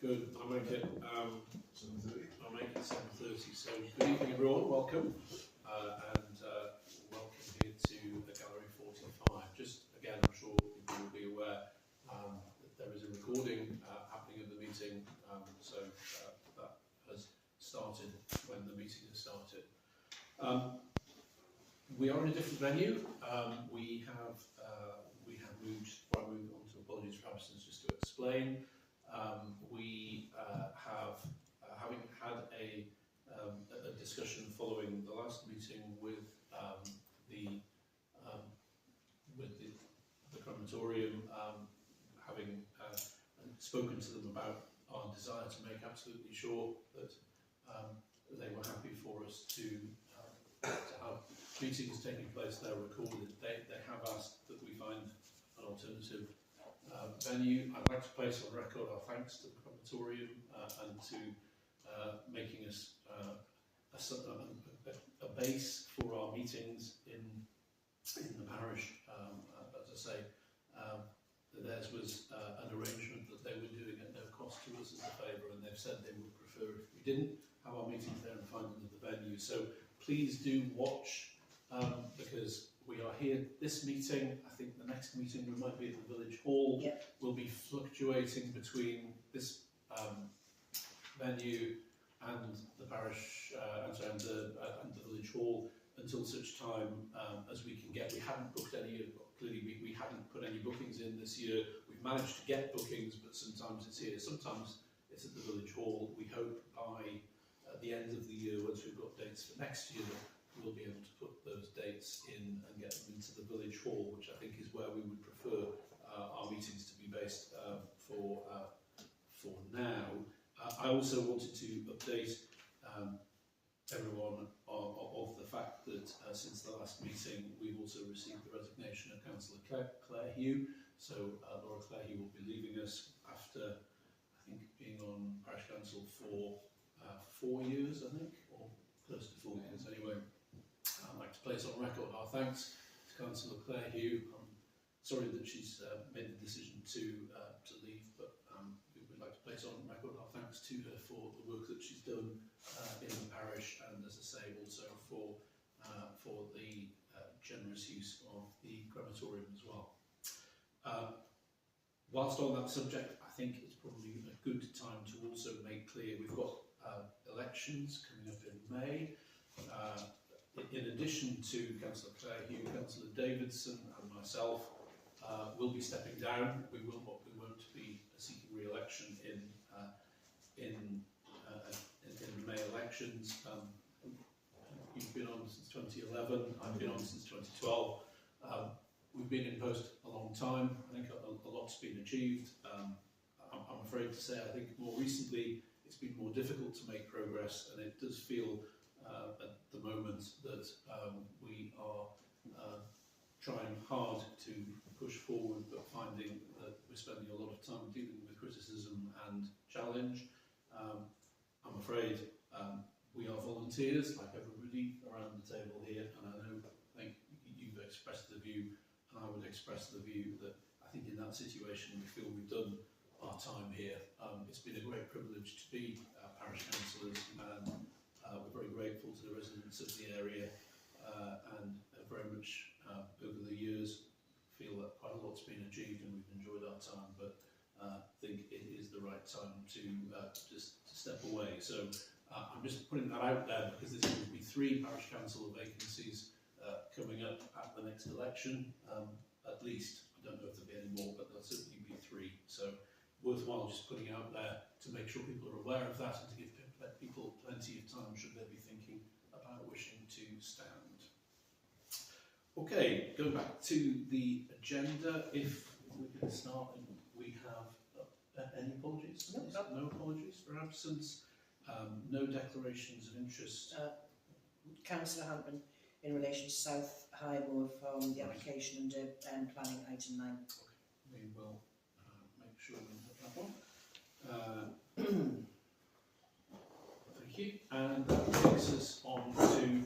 Good. I'll make it 7:30. I'll make it 7:30. So good evening, everyone. Welcome, and welcome here to the Gallery 45. Just again, I'm sure people will be aware that there is a recording happening of the meeting. So that has started when the meeting has started. We are in a different venue. We have moved. Before I move on to apologies for absence, just to explain. We have, having had a discussion following the last meeting with the crematorium, having spoken to them about our desire to make absolutely sure that they were happy for us to have meetings taking place there recorded. They have asked that we find an alternative venue. I'd like to place on record our thanks to the crematorium and to making us a base for our meetings in the parish. As I say, theirs was an arrangement that they were doing at no cost to us as a favour, and they've said they would prefer if we didn't have our meetings there and find another venue. So please do watch, because we are here this meeting. I think the next meeting we might be at the village hall. Yep. We'll be fluctuating between this venue and the parish and the village hall until such time as we can get. We haven't booked any. Clearly, we hadn't put any bookings in this year. We've managed to get bookings, but sometimes it's here, sometimes it's at the village hall. We hope by the end of the year, once we've got dates for next year, we'll be able to put those dates in and get them into the village hall, which I think is where we would prefer our meetings to be based for now. I also wanted to update everyone of the fact that since the last meeting, we've also received the resignation of Councillor Clarehugh. So Cllr Clarehugh will be leaving us after, I think, being on Parish Council for 4 years, I think, or close to 4 years anyway. I'd like to place on record our thanks to Councillor Clarehugh. I'm sorry that she's made the decision to leave, but we'd like to place on record our thanks to her for the work that she's done in the parish, and as I say, also for the generous use of the crematorium as well. Whilst on that subject, I think it's probably a good time to also make clear we've got elections coming up in May. In addition to Councillor Clarehugh, Councillor Davidson and myself will be stepping down. We won't be seeking re-election in the May elections. You've been on since 2011. I've been on since 2012. We've been in post a long time. I think a lot's been achieved. I'm afraid to say, I think more recently it's been more difficult to make progress, and it does feel at the moment that we are trying hard to push forward, but finding that we're spending a lot of time dealing with criticism and challenge. I'm afraid we are volunteers, like everybody around the table here, and I think you've expressed the view, and I would express the view that I think in that situation we feel we've done our time here. It's been a great privilege to be parish councillors, and we're very grateful to the residents of the area, and very much over the years feel that quite a lot's been achieved and we've enjoyed our time, but think it is the right time to just step away. So I'm just putting that out there because there's going to be 3 parish council vacancies coming up at the next election, at least. I don't know if there'll be any more, but there'll certainly be 3. So worthwhile just putting out there to make sure people are aware of that and to give people plenty of time should they be thinking about wishing to stand. Okay, going back to the agenda, if we can start, we have any apologies? No apologies for absence. No declarations of interest. Councillor Hampton, in relation to South Highmoor Farm, the application under planning item 9. Okay, we will make sure we have that one. Thank you. And that takes us on to.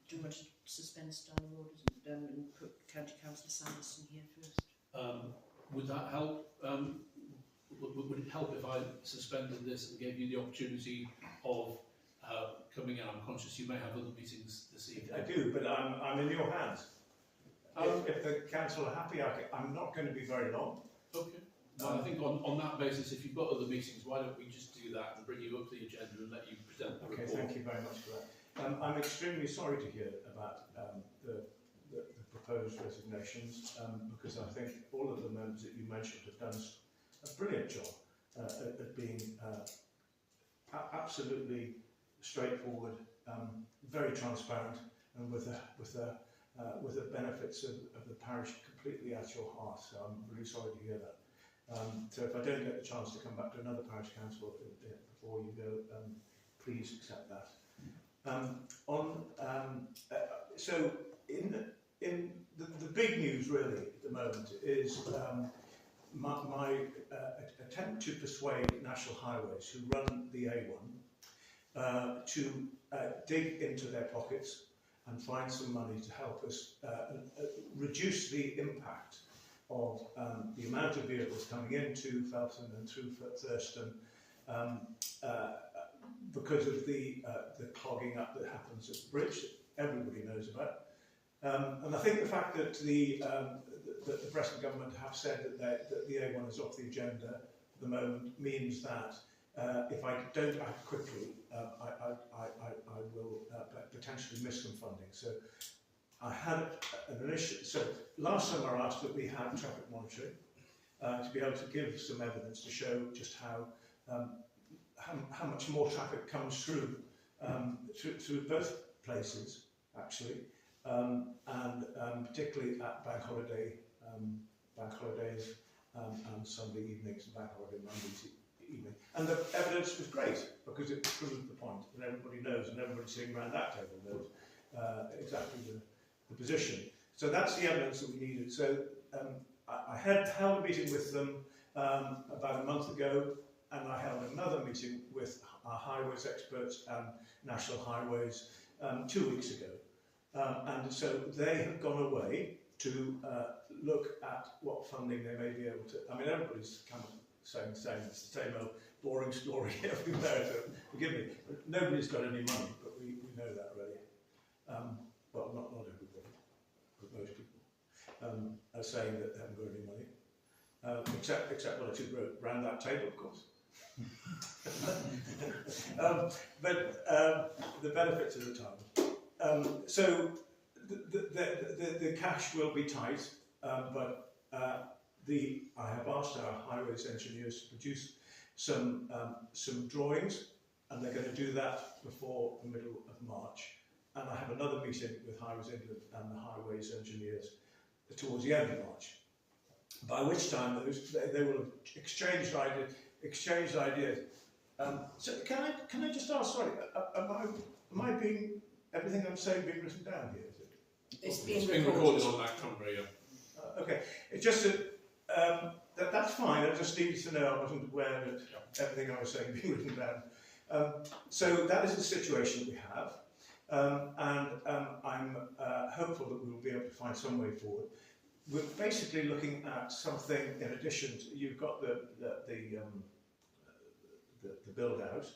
Do you want to suspend style orders and put County Councillor Sanderson here first? Would that help? would it help if I suspended this and gave you the opportunity of coming in? I'm conscious you may have other meetings this evening. I do, but I'm in your hands. If the council are happy, I'm not going to be very long. Okay. Well, I think on that basis, if you've got other meetings, why don't we just do that and bring you up the agenda and let you present the report? Okay, thank you very much for that. I'm extremely sorry to hear about the proposed resignations, because I think all of the members that you mentioned have done a brilliant job at being absolutely straightforward, very transparent, and with the benefits of the parish completely at your heart. So I'm really sorry to hear that. So if I don't get the chance to come back to another parish council before you go, please accept that. So in the big news really at the moment is my attempt to persuade National Highways, who run the A1, to dig into their pockets and find some money to help us reduce the impact of the amount of vehicles coming into Felton and through Thurston because of the clogging up that happens at the bridge that everybody knows about. And I think the fact that the Preston government have said that the A1 is off the agenda at the moment means that if I don't act quickly, I will potentially miss some funding. So I had an initiative. So last summer I asked that we have traffic monitoring to be able to give some evidence to show just how much more traffic comes through both places actually, and particularly at bank holidays and Sunday evenings and bank holiday Mondays evening. And the evidence was great because it proved the point, and everybody knows, and everybody sitting around that table knows exactly the position. So that's the evidence that we needed. So I had held a meeting with them about a month ago, and I held another meeting with our highways experts and National Highways 2 weeks ago. And so they have gone away to look at what funding they may be able to. I mean, everybody's kind of saying the same. It's the same old boring story everywhere. So forgive me, nobody's got any money, but we know that already. Well, not everybody, but most people are saying that they haven't got any money, except one or two around that table, of course. But the benefits of the time. So the cash will be tight, but I have asked our highways engineers to produce some drawings, and they're going to do that before the middle of March. And I have another meeting with Highways England and the highways engineers towards the end of March, by which time they will have exchanged ideas. So can I just ask? Sorry, am I being everything I'm saying being written down here? Is it? It's being recorded on that camera, yeah. Okay, it's just that that's fine. I just needed to know. I wasn't aware that everything I was saying being written down. So that is the situation we have. And I'm hopeful that we will be able to find some way forward. We're basically looking at something in addition to, you've got the build out.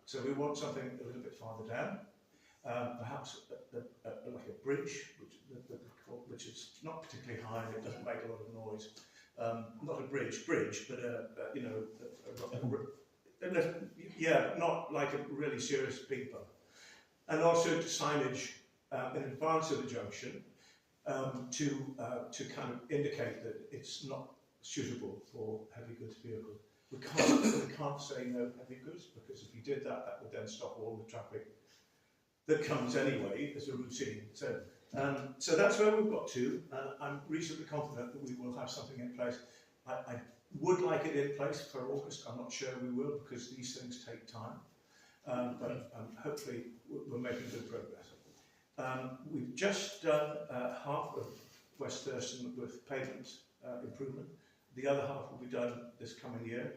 So we want something a little bit farther down, perhaps like a bridge, which is not particularly high and it doesn't make a lot of noise. Not a bridge, but you know, yeah, not like a really serious speed bump. And also signage in advance of the junction to kind of indicate that it's not suitable for heavy goods vehicles. We can't say no heavy goods, because if you did that, that would then stop all the traffic that comes anyway as a routine. So that's where we've got to. I'm reasonably confident that we will have something in place. I would like it in place for August. I'm not sure we will, because these things take time. But hopefully we're making good progress. We've just done half of West Thurston with pavement improvement. The other half will be done this coming year.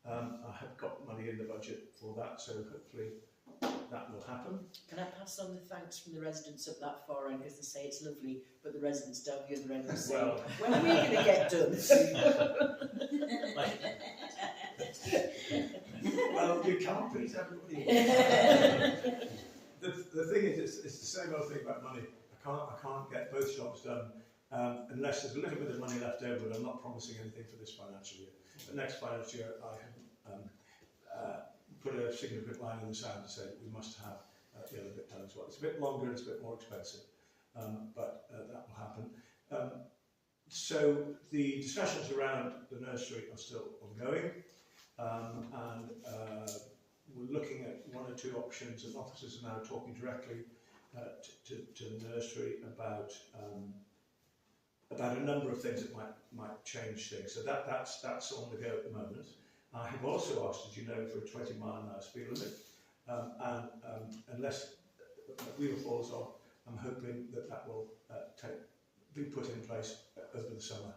I have got money in the budget for that, so hopefully that will happen. Can I pass on the thanks from the residents up that far end, because they say it's lovely, but the residents down the other end say, Well, when are we going to get done? well, you can't please everybody. The thing is, it's the same old thing about money. I can't get both shops done unless there's a little bit of money left over, but I'm not promising anything for this financial year. The next financial year, I have put a significant line in the sand to say that we must have the other bit done as well. It's a bit longer, it's a bit more expensive, but that will happen. So the discussions around the nursery are still ongoing, and we're looking at one or two options, and officers are now talking directly to the nursery about a number of things that might change things. So that's on the go at the moment. I have also asked, as you know, for a 20-mile-an-hour speed limit, and unless the wheel falls off, I'm hoping that will be put in place over the summer.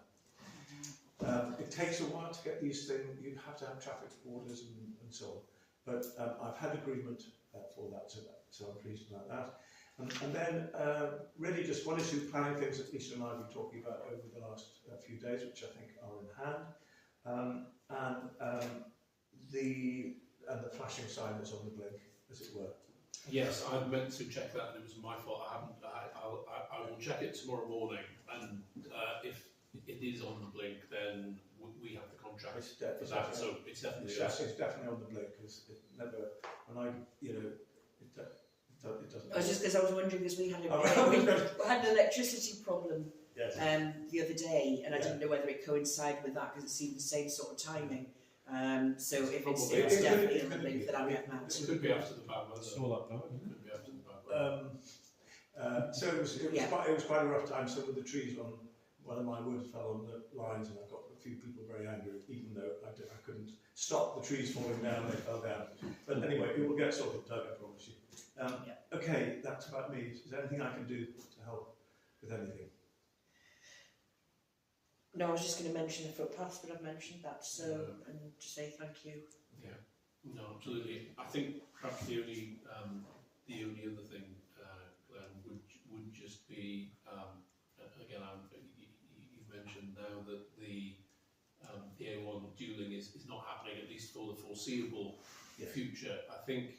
It takes a while to get these things. You have to have traffic orders and so on. But I've had agreement for that, so I'm pleased about that. And then really just one or two planning things that Lisa and I have been talking about over the last few days, which I think are in hand. The flashing sign that's on the blink, as it were. Yes, I meant to check that, and it was my fault. I haven't. I will check it tomorrow morning, and if it is on the blink, then we have the contract for that. So it's definitely it's definitely on the blink. Because it never, when I, it doesn't. I was just because I was wondering, because we had we had an electricity problem the other day, and I didn't know whether it coincided with that because it seemed the same sort of timing. So if it's definitely on the blink, then I'll get mad. It could be after the bad weather. Saw that now. It could be after the bad weather. So it was quite a rough time. Some of the trees on one of my woods fell on the lines, and I got a few people very angry, even though I couldn't stop the trees falling down. They fell down. But anyway, it will get sorted, Doug, I promise you. Okay, that's about me. Is there anything I can do to help with anything? No, I was just going to mention the footpaths, but I've mentioned that, so and to say thank you. Yeah, no, absolutely. I think perhaps the only other thing, Glenn, would just be again, you've mentioned now that the A1 duelling is not happening, at least for the foreseeable future. I think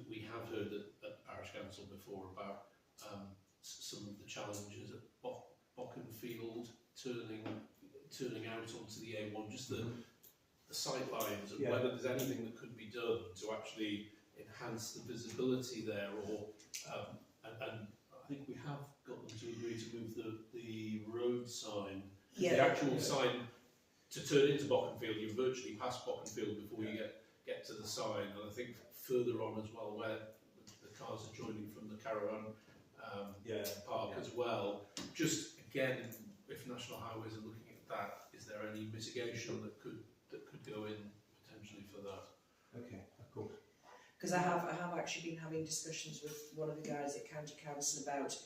we have heard at Parish Council before about some of the challenges at Bockenfield turning out onto the A1, just the sight lines, and whether there's anything that could be done to actually enhance the visibility there, or and I think we have got them to agree to move the road sign, the actual sign to turn into Bockenfield. You're virtually past Bockenfield before you get to the sign, and I think further on as well, where the cars are joining from the caravan park as well. Just again, if National Highways are looking at that, is there any mitigation that could go in potentially for that? Okay, of course. Because I have actually been having discussions with one of the guys at County Council about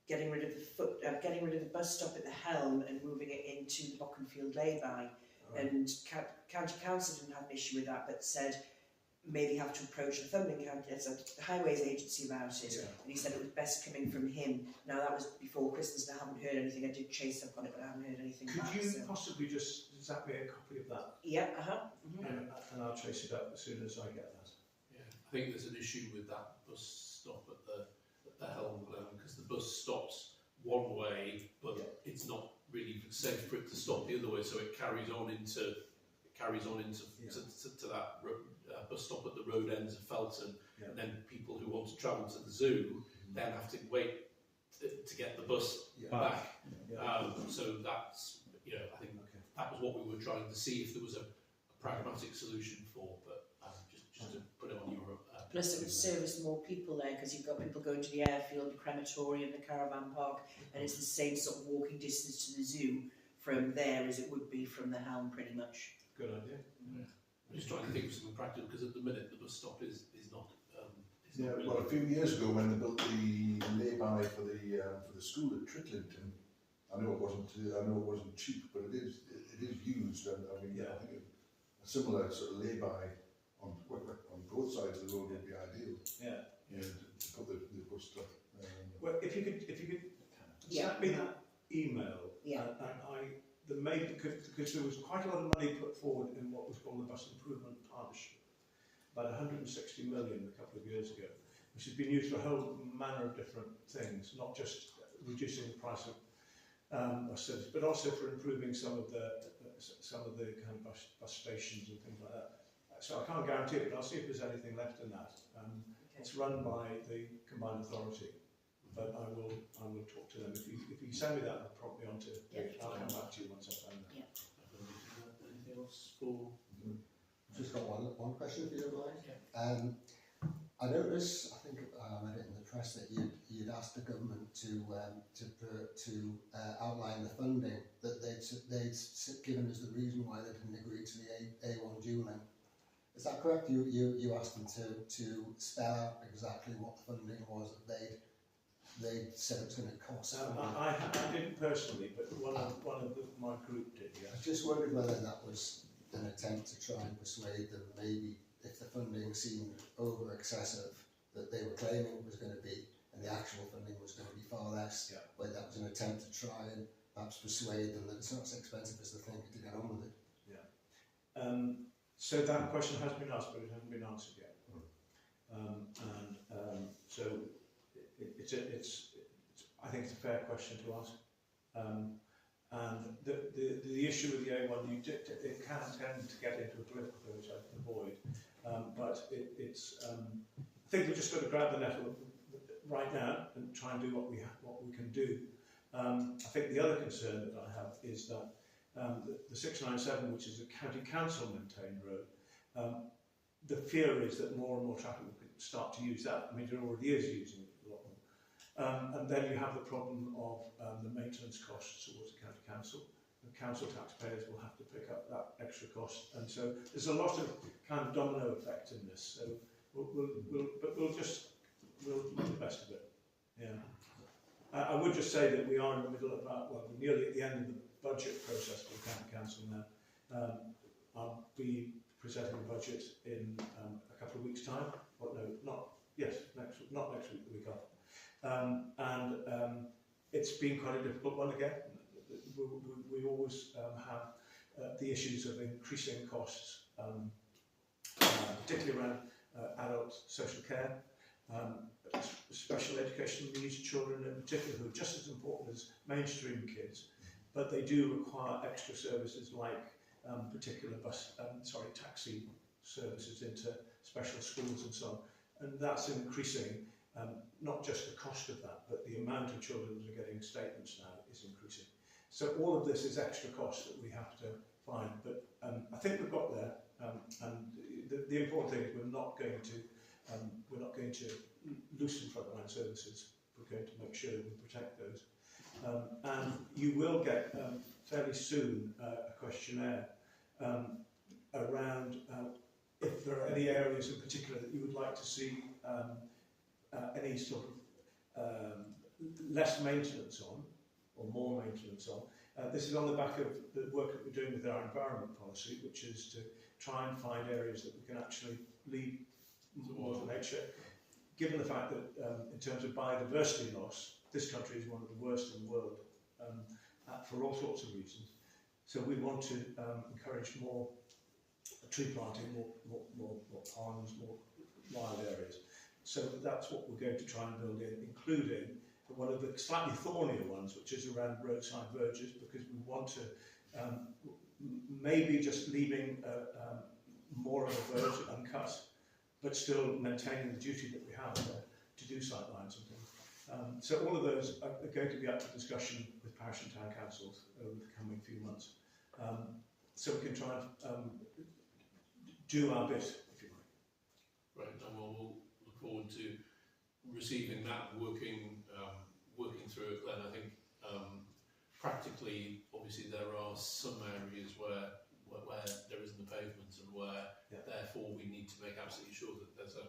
getting rid of the bus stop at the Helm and moving it into the Bockenfield lay-by. Right. And County Council didn't have an issue with that, but said maybe have to approach the Felton County, the Highways Agency about it. And he said it was best coming from him. Now that was before Christmas, and I haven't heard anything. I did chase up on it, but I haven't heard anything back. Could you possibly just zap me a copy of that? Yeah, and I'll chase it up as soon as I get that. Yeah, I think there's an issue with that bus stop at the Helm, because the bus stops one way, but it's not really safe for it to stop the other way, so it carries on into to that bus stop at the road ends of Felton, and then people who want to travel to the zoo then have to wait to get the bus back. So that's, I think that was what we were trying to see if there was a pragmatic solution for, but just to put it on your. Plus, it would service more people there, because you've got people going to the airfield, the crematorium, the caravan park, and it's the same sort of walking distance to the zoo from there as it would be from the Helm, pretty much. Good idea. Yeah. I'm just trying to think of something practical, because at the minute the bus stop is not. Really well, a few years ago when they built the lay-by for the school at Trittlington, I know it wasn't cheap, but it is used, and I mean I think a similar sort of lay-by on both sides of the road would be ideal. Yeah. To put the bus stuff. Well, if you could Yeah. send me that email, Yeah. because there was quite a lot of money put forward in what was called the Bus Improvement Partnership, about 160 million a couple of years ago, which has been used for a whole manner of different things, not just reducing the price of service, but also for improving some of the kind of bus stations and things like that. So I can't guarantee it, but I'll see if there's anything left in that. It's run by the Combined Authority, but I will talk to them. If you send me that, I'll prompt me onto it. I'll come back to you once I've found that. Anything else for? I've just got one question, if you don't mind. Yeah. I noticed, I think I read it in the press, that you'd asked the government to outline the funding that they'd given as the reason why they didn't agree to the A1 dualling. Is that correct? You asked them to spell out exactly what the funding was that they said it was going to cost. I didn't personally, but one of my group did. I Yes. just wondered whether that was an attempt to try and persuade them, maybe if the funding seemed over excessive that they were claiming it was going to be, and the actual funding was going to be far less, whether that was an attempt to try and perhaps persuade them that it's not as expensive as they think to get on with it. Yeah. So that question has been asked, but it hasn't been answered yet. So I think it's a fair question to ask. And the issue with the A1, it can tend to get into a political thing, which I can avoid. But I think we've just got to grab the nettle right now and try and do what we can do. I think the other concern that I have is that the 697, which is a county council maintained road, the fear is that more and more traffic will start to use that. I mean, it already is using it a lot more. And then you have the problem of the maintenance costs towards the county council. The council taxpayers will have to pick up that extra cost, and so there's a lot of kind of domino effect in this. So we'll make the best of it. Yeah. I would just say that we are in the middle of we're nearly at the end of the budget process for the county council now. I'll be presenting the budget in a couple of weeks' time. Not next week, the week after. It's been quite a difficult one again. We always have the issues of increasing costs, particularly around adult social care, special education needs children in particular, who are just as important as mainstream kids, but they do require extra services like particular taxi services into special schools and so on. And that's increasing, not just the cost of that, but the amount of children that are getting statements now is increasing. So all of this is extra cost that we have to find, but I think we've got there. And the important thing is we're not going to loosen frontline services. We're going to make sure we protect those. And you will get fairly soon a questionnaire around if there are any areas in particular that you would like to see any sort of less maintenance on, or more maintenance on. This is on the back of the work that we're doing with our environment policy, which is to try and find areas that we can actually lead more to nature. Given the fact that in terms of biodiversity loss, this country is one of the worst in the world for all sorts of reasons. So we want to encourage more tree planting, more ponds, more wild areas. So that's what we're going to try and build in, including one of the slightly thornier ones, which is around roadside verges, because we want to maybe just leaving more of a verge uncut, but still maintaining the duty that we have to do sightlines and things. So all of those are going to be up for discussion with parish and town councils over the coming few months. So we can try and do our bit, if you like. Right, and we'll look forward to receiving that, working through it. Then I think practically, obviously, there are some areas where there isn't the pavement, and where therefore we need to make absolutely sure that there's a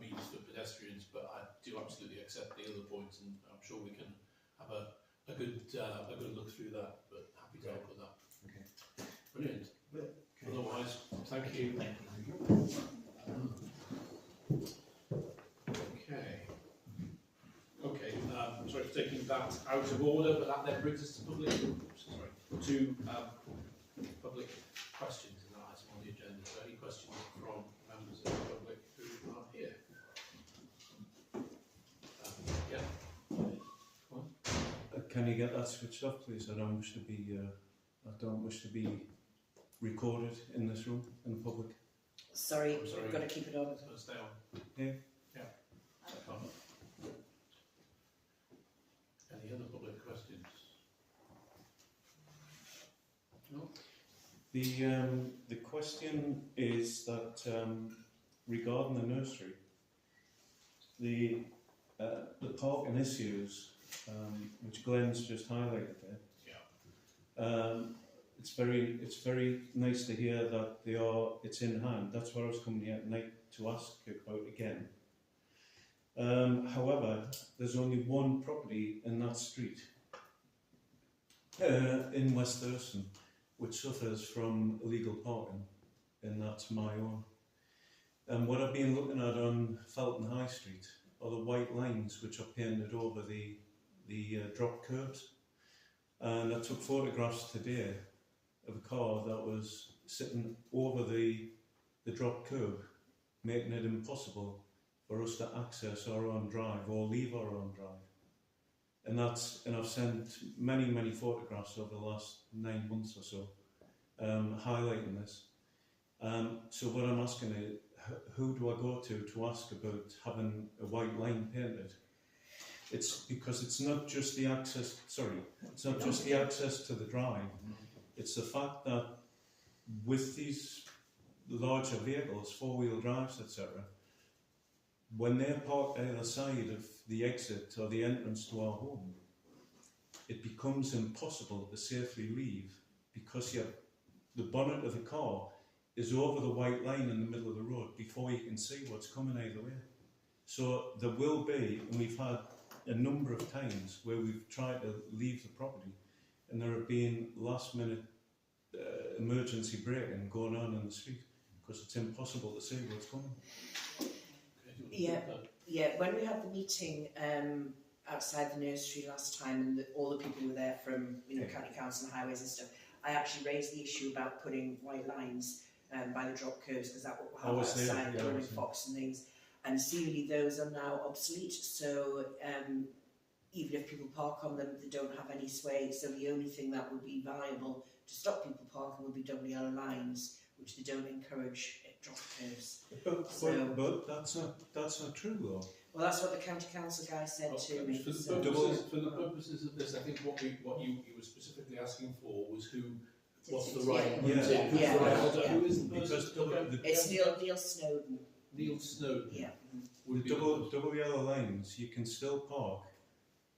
means for pedestrians. But I do absolutely accept the other points, and I'm sure we can have a good look through that. But happy to help with that. Okay. Brilliant. Okay. Otherwise, Thank you. Okay, sorry for taking that out of order, but that then brings us to public questions in that item on the agenda. So any questions from members of the public who are here? Can you get that switched off, please? I don't wish to be recorded in this room in public. Sorry, I'm sorry. we've got to keep it on. So stay on. Yeah. Any other public questions? No? The question is that regarding the nursery, the parking issues, which Glenn's just highlighted there. Yeah. It's very nice to hear that it's in hand. That's what I was coming here tonight to ask about again. However, there's only one property in that street in West Thurston which suffers from illegal parking, and that's my own. And what I've been looking at on Felton High Street are the white lines which are painted over the drop curbs. And I took photographs today of a car that was sitting over the drop curb, making it impossible for us to access our own drive or leave our own drive. And I've sent many photographs over the last 9 months or so, highlighting this. So what I'm asking is, who do I go to ask about having a white line painted? It's because it's not just the access. It's not just the access to the drive. It's the fact that with these larger vehicles, 4-wheel drives, etc., when they're parked either side of the exit or the entrance to our home, it becomes impossible to safely leave because the bonnet of the car is over the white line in the middle of the road before you can see what's coming either way. So there will be, and we've had a number of times where we've tried to leave the property and there have been last minute emergency braking going on in the street because it's impossible to see what's coming. Yeah, when we had the meeting outside the nursery last time, and all the people were there from county council and highways and stuff, I actually raised the issue about putting white lines by the drop curves, because that will have outside the running fox and things, and seemingly those are now obsolete. So even if people park on them, they don't have any sway. So the only thing that would be viable to stop people parking would be double yellow lines, which they don't encourage at drop curves. But that's not true though. Well, that's what the county council guy said to me. For the purposes of this, I think what you were specifically asking for was what's the right? Who is the person? It's Neil Snowden. Neil Snowden. Yeah. With double yellow lines, you can still park.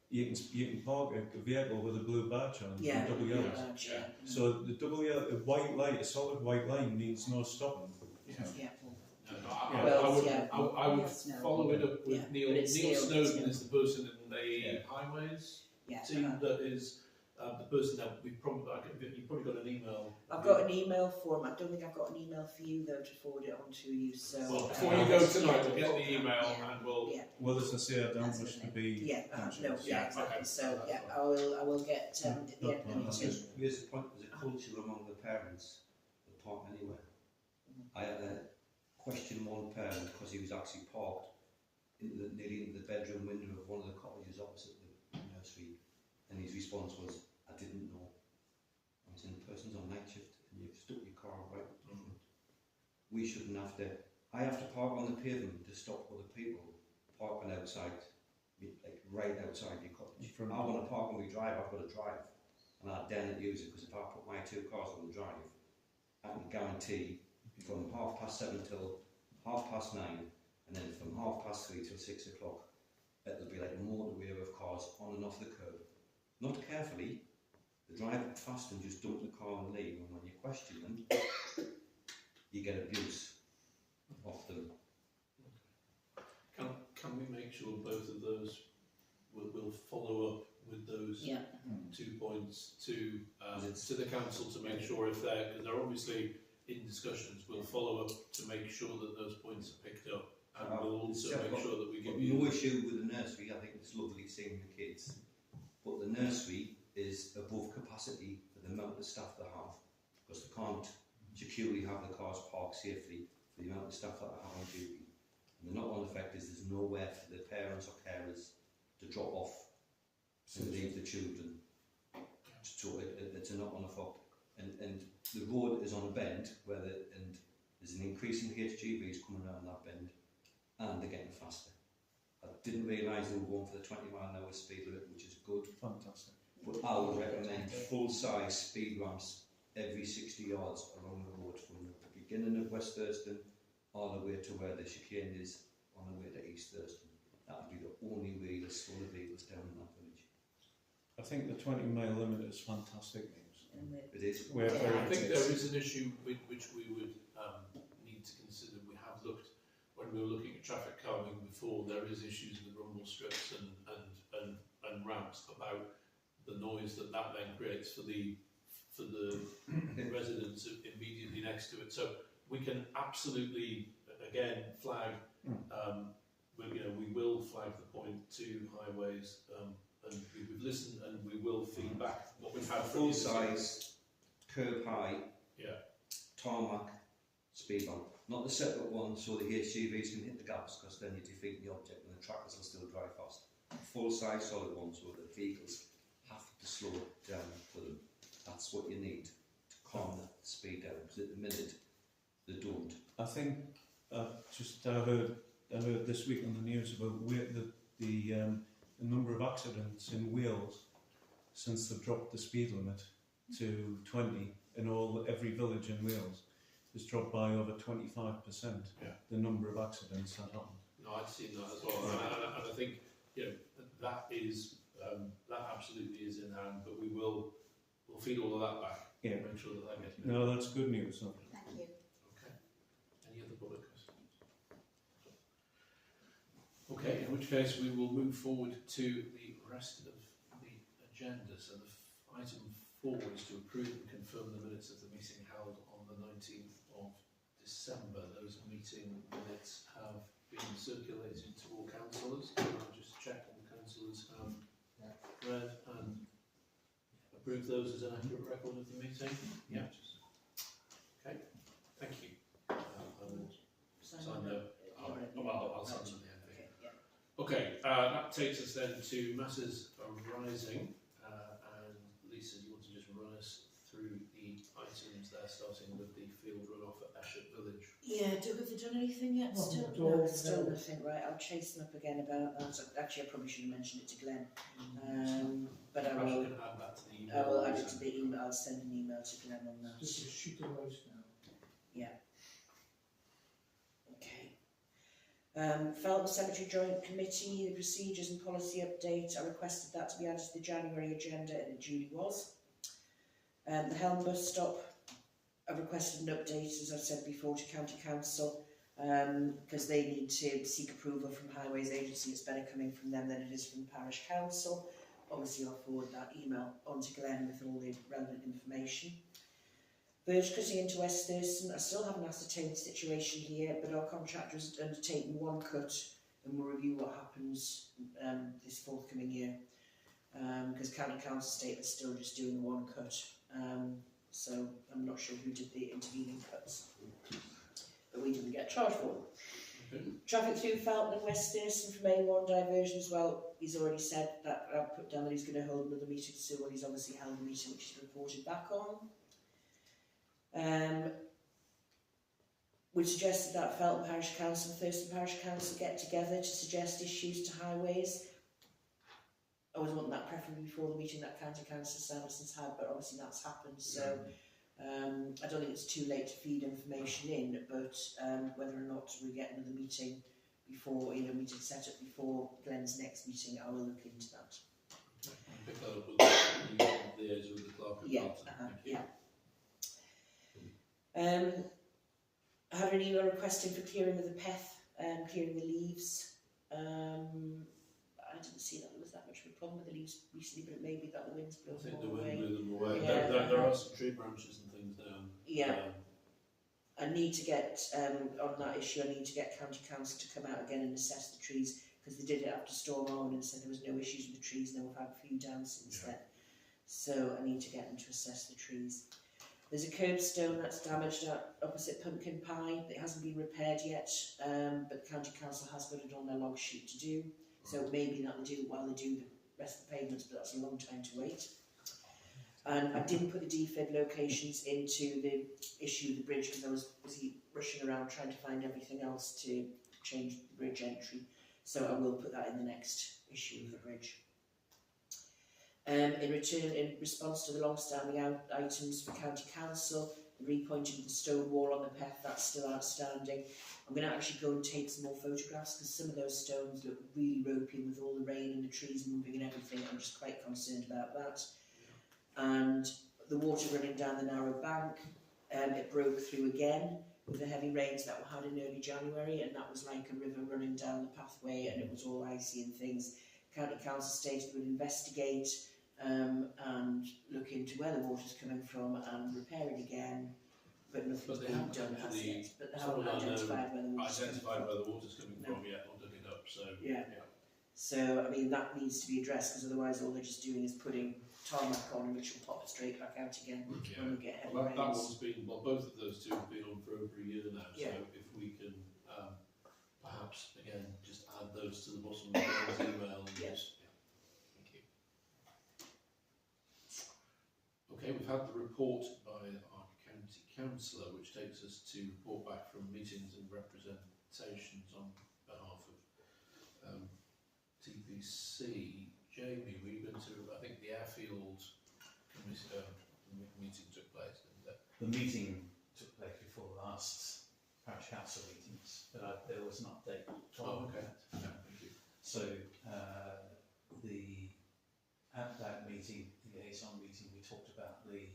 You can park a vehicle with a blue badge on. Yeah. Double yellow. So the double yellow, white light, a solid white line means no stopping. Yeah. I would follow it up with Neil. Neil Snowden is the person in the highways team that is the person that you've probably got an email. I've got an email for him. I don't think I've got an email for you though to forward it on to you. So before you go tonight, we'll get the email and we'll. Yeah. Well, as I say, I don't wish to be. Exactly. So I will get at the end of the meeting. Here's the point: there's a culture among the parents that park anywhere. I had a question one parent because he was actually parked nearly in the bedroom window of one of the cottages opposite the nursery, and his response was, "I didn't know." I was in the person's on night shift, and you've stuck your car right in front. We shouldn't have to. I have to park on the pavement to stop other people parking outside, like right outside your cottage. I want to park on my drive. I've got to drive, and I dare not use it because if I put my 2 cars on the drive, I can guarantee from 7:30 till 9:30, and then from 3:30 till 6 o'clock, it'll be like a motorway of cars on and off the curb. Not carefully, they drive up fast and just dump the car and leave, and when you question them, you get abuse off them. Can we make sure both of those will follow up with those 2 points to the council to make sure if because they're obviously in discussions, we'll follow up to make sure that those points are picked up, and we'll also So make sure that we give I've you. no issue with the nursery. I think it's lovely seeing the kids, but the nursery is above capacity for the amount of staff they have, because they can't securely have the cars parked safely for the amount of staff that they have on duty. And the knock-on effect is there's nowhere for the parents or carers to drop off and leave the children. So it's a knock-on effect. And the road is on a bend where and there's an increase in HGVs coming around that bend, and they're getting faster. I didn't realise they were going for the 20-mile-an-hour speed limit, which is good. Fantastic. But I would recommend full-size speed ramps every 60 yards along the road from the beginning of West Thurston all the way to where the chicane is on the way to East Thurston. That would be the only way to slow the vehicles down in that village. I think the 20-mile limit is fantastic news. It is. We're Yeah, very I think there is an issue which we would need to consider. We have looked, when we were looking at traffic calming before, there is issues with rumble strips and ramps about the noise that then creates for the residents immediately next to it. So we can absolutely, again, flag, we will flag the point to highways, and we've listened and we will feed back what we've had from Full size, curb high, tarmac, speed bump. Not the separate one so the HGVs can hit the gaps, because then you're defeating the object and the trackers will still drive fast. Full size solid one so the vehicles have to slow down for them. That's what you need to calm the speed down, because at the minute they don't. I think I heard this week on the news about the number of accidents in Wales since they've dropped the speed limit to 20 in every village in Wales has dropped by over 25%. Yeah. The number of accidents that happened. No, I'd seen that as well, and I think that is that absolutely is in hand, but we'll feed all of that back. Yeah. Make sure that gets. No, that's good news. No? Thank you. Okay. Any other public questions? Okay, in which case we will move forward to the rest of the agenda. So item 4 is to approve and confirm the minutes of the meeting held on the 19th of December. Those meeting minutes have been circulated to all councillors. Can I just check all councillors have read and approved those as an accurate record of the meeting? Yeah. Okay, thank you. I will sign them. I'll sign them at the end. Okay, yeah. Okay, that takes us then to matters arising, and Lisa, do you want to just run us through the items there, starting with the field runoff at Ashett Village? Yeah, have they done anything yet? Nothing Still, at all, no, still no. nothing. Right, I'll chase them up again about that. Actually, I probably should have mentioned it to Glenn, but I Perhaps you will. can add that to the email. I will add it to the email. I'll send an email to Glenn on that. Just a sheet of ice now. Yeah. Okay. Felton Cemetery Joint Committee, the procedures and policy update. I requested that to be added to the January agenda, and it duly was. The Helm bus stop, I've requested an update, as I've said before, to County Council, because they need to seek approval from Highways Agency. It's better coming from them than it is from the Parish Council. Obviously, I'll forward that email on to Glenn with all the relevant information. Verge cutting into West Thurston, I still haven't ascertained the situation here, but our contractor has undertaken one cut, and we'll review what happens this forthcoming year, because County Council state they're still just doing the one cut. So I'm not sure who did the intervening cuts, but we didn't get charged for them. Okay. Traffic through Felton and West Thurston from A1 diversion as well. He's already said that, I've put down that he's going to hold another meeting soon. Well, he's obviously held a meeting which he's reported back on. We suggested that Felton Parish Council and Thirston Parish Council get together to suggest issues to highways. I was wanting that preferably before the meeting that County Councillor Sanderson's had, but obviously that's happened, so I don't think it's too late to feed information in, but whether or not we get another meeting before, meeting set up before Glenn's next meeting, I will look into that. Pick that up with the liaison with the clerk. Yeah, I had an email requesting for clearing of the peth, clearing the leaves. I didn't see that there was that much of a problem with the leaves recently, but it may be that the wind's blown I think them the all wind away. blew them away. Yeah. There are some tree branches and things down. Yeah. I need to get, on that issue, I need to get County Council to come out again and assess the trees, because they did it after Storm Owen and said there was no issues with the trees, and then we've had a few down since then. So I need to get them to assess the trees. There's a curbstone that's damaged opposite Pumpkin Pie. It hasn't been repaired yet, but the County Council has got it on their log sheet to do. So maybe that'll do it while they do the rest of the pavements, but that's a long time to wait. And I didn't put the defib locations into the issue of the bridge because I was busy rushing around trying to find everything else to change the bridge entry. So I will put that in the next issue of the bridge. In response to the long-standing items for County Council, the repointing of the stone wall on the path, that's still outstanding. I'm going to actually go and take some more photographs because some of those stones look really ropey with all the rain and the trees moving and everything. I'm just quite concerned about that. And the water running down the narrow bank, it broke through again with the heavy rains that we had in early January, and that was like a river running down the pathway, and it was all icy and things. County Council stated they would investigate and look into where the water's coming from and repair it again, but nothing's been done as yet. But they haven't identified where the water's coming from yet, or dug it up. So yeah. So I mean that needs to be addressed because otherwise all they're just doing is putting tarmac on, which will pop straight back out again when we get heavy rains. That one's been, well, both of those two have been on for over a year now. So if we can perhaps again just add those to the bottom of the email. And just, thank you. Okay, we've had the report by our county councillor, which takes us to report back from meetings and representations on behalf of TPC. Jamie, were you going to? I think the airfield meeting took place, didn't it? The meeting took place before the last parish council meetings, but there was an update following that. Yeah, thank you. So at that meeting, the liaison meeting, we talked about the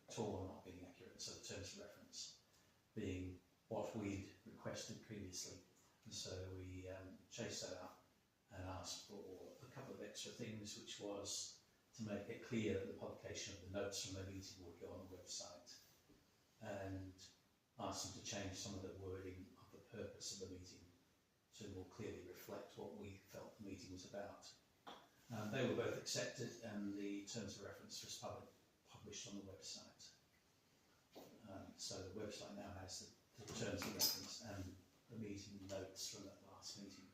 tour not being accurate, so the terms of reference being what we'd requested previously, and so we chased that up and asked for a couple of extra things, which was to make it clear that the publication of the notes from the meeting would go on the website, and asked them to change some of the wording of the purpose of the meeting to more clearly reflect what we felt the meeting was about. They were both accepted, and the terms of reference was published on the website. So the website now has the terms of reference and the meeting notes from that last meeting.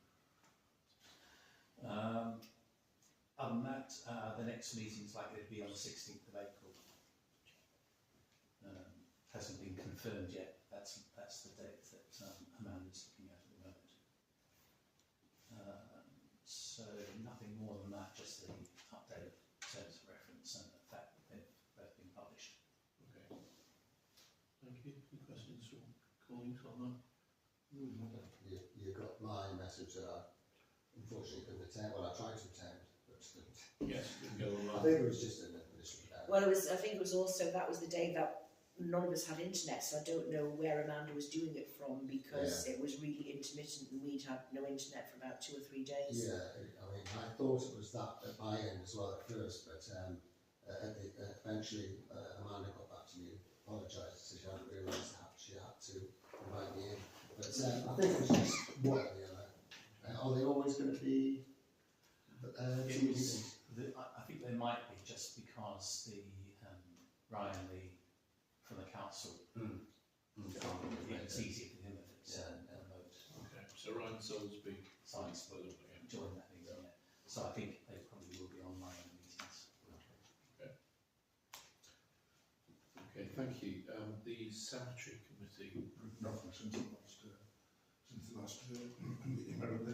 Other than that, the next meeting is likely to be on the 16th of April. Hasn't been confirmed yet. That's the date that Amanda's looking at the moment. So nothing more than that, just the update terms of reference and the fact that they've both been published. Okay. Thank you. Any questions from colleagues on that? You got my message that I unfortunately couldn't attend. Well, I tried to attend, but yes, we can go on. I think it was just an initial. Well, I think it was also, that was the day that none of us had internet, so I don't know where Amanda was doing it from because it was really intermittent and we'd had no internet for about 2 or 3 days. Yeah, I mean, I thought it was that at my end as well at first, but eventually Amanda got back to me and apologised, so she hadn't realised that she had to invite me in. But I think it was just one or the other. Are they always going to be I think they might be, just because the Ryan from the council, it's easier for him if it's remote. Okay, so Ryan Soulsby Science will join that meeting. Yeah. So I think they probably will be online meetings. Okay, thank you. The Cemetery Committee. Nothing since the last meeting. There was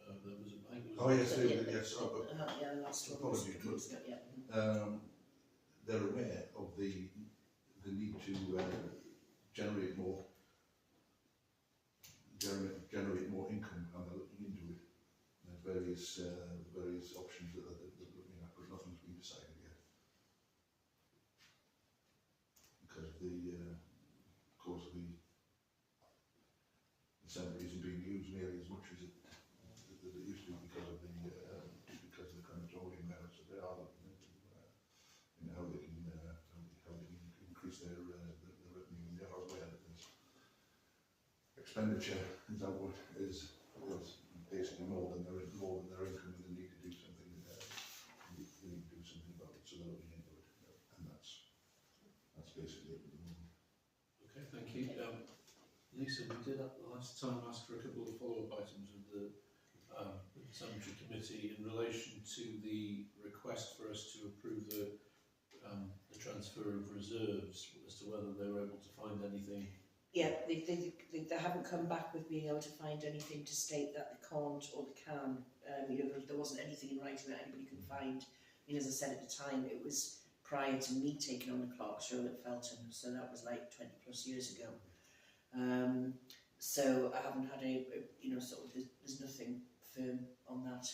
I think it was. Oh yes, Yeah, yes. the last one. Apologies, they're aware of the need to generate more income, and they're looking into it. There's various options that they're looking at, but nothing's been decided yet because of the cemetery isn't being used nearly as much as it used to because of the crematorium there. So they are looking into how they can increase their revenue. expenditure is basically more than their income, and they need to do something. They need to do something about it, so they're looking into it, and that's basically it at the moment. Okay, thank you. Lisa, we did at the last time ask for a couple of follow-up items with the Cemetery Committee in relation to the request for us to approve the transfer of reserves, as to whether they were able to find anything. Yeah, they haven't come back with being able to find anything to state that they can't or they can. There wasn't anything in writing that anybody could find. As I said at the time, it was prior to me taking on the clerk's role at Felton, so that was like 20 plus years ago. So I haven't had there's nothing firm on that.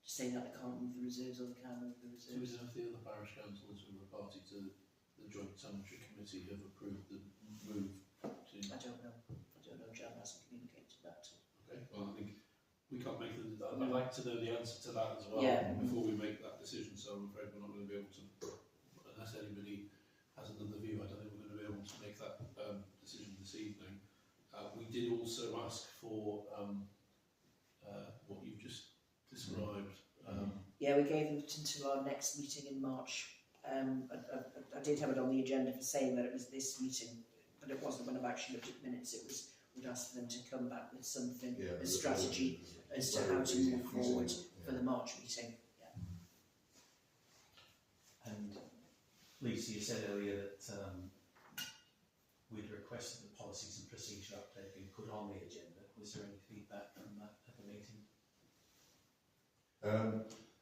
Just saying that they can't move the reserves or they can move the So reserves. is it the other parish councils who were party to the Joint Cemetery Committee have approved the move to... I don't know, Jan hasn't communicated that. Okay, well I think we can't make the... I'd like to know the answer to that as well before we make that decision, so I'm afraid we're not going to be able to, unless anybody has another view, I don't think we're going to be able to make that decision this evening. We did also ask for what you've just described. Yeah, we gave them until our next meeting in March. I did have it on the agenda for saying that it was this meeting, but it wasn't when I've actually looked at the minutes. It was, we'd asked them to come back with something, a strategy as to how to move forward for the March meeting. Yeah. And Lisa, you said earlier that we'd requested the policies and procedure update be put on the agenda. Was there any feedback from that at the meeting?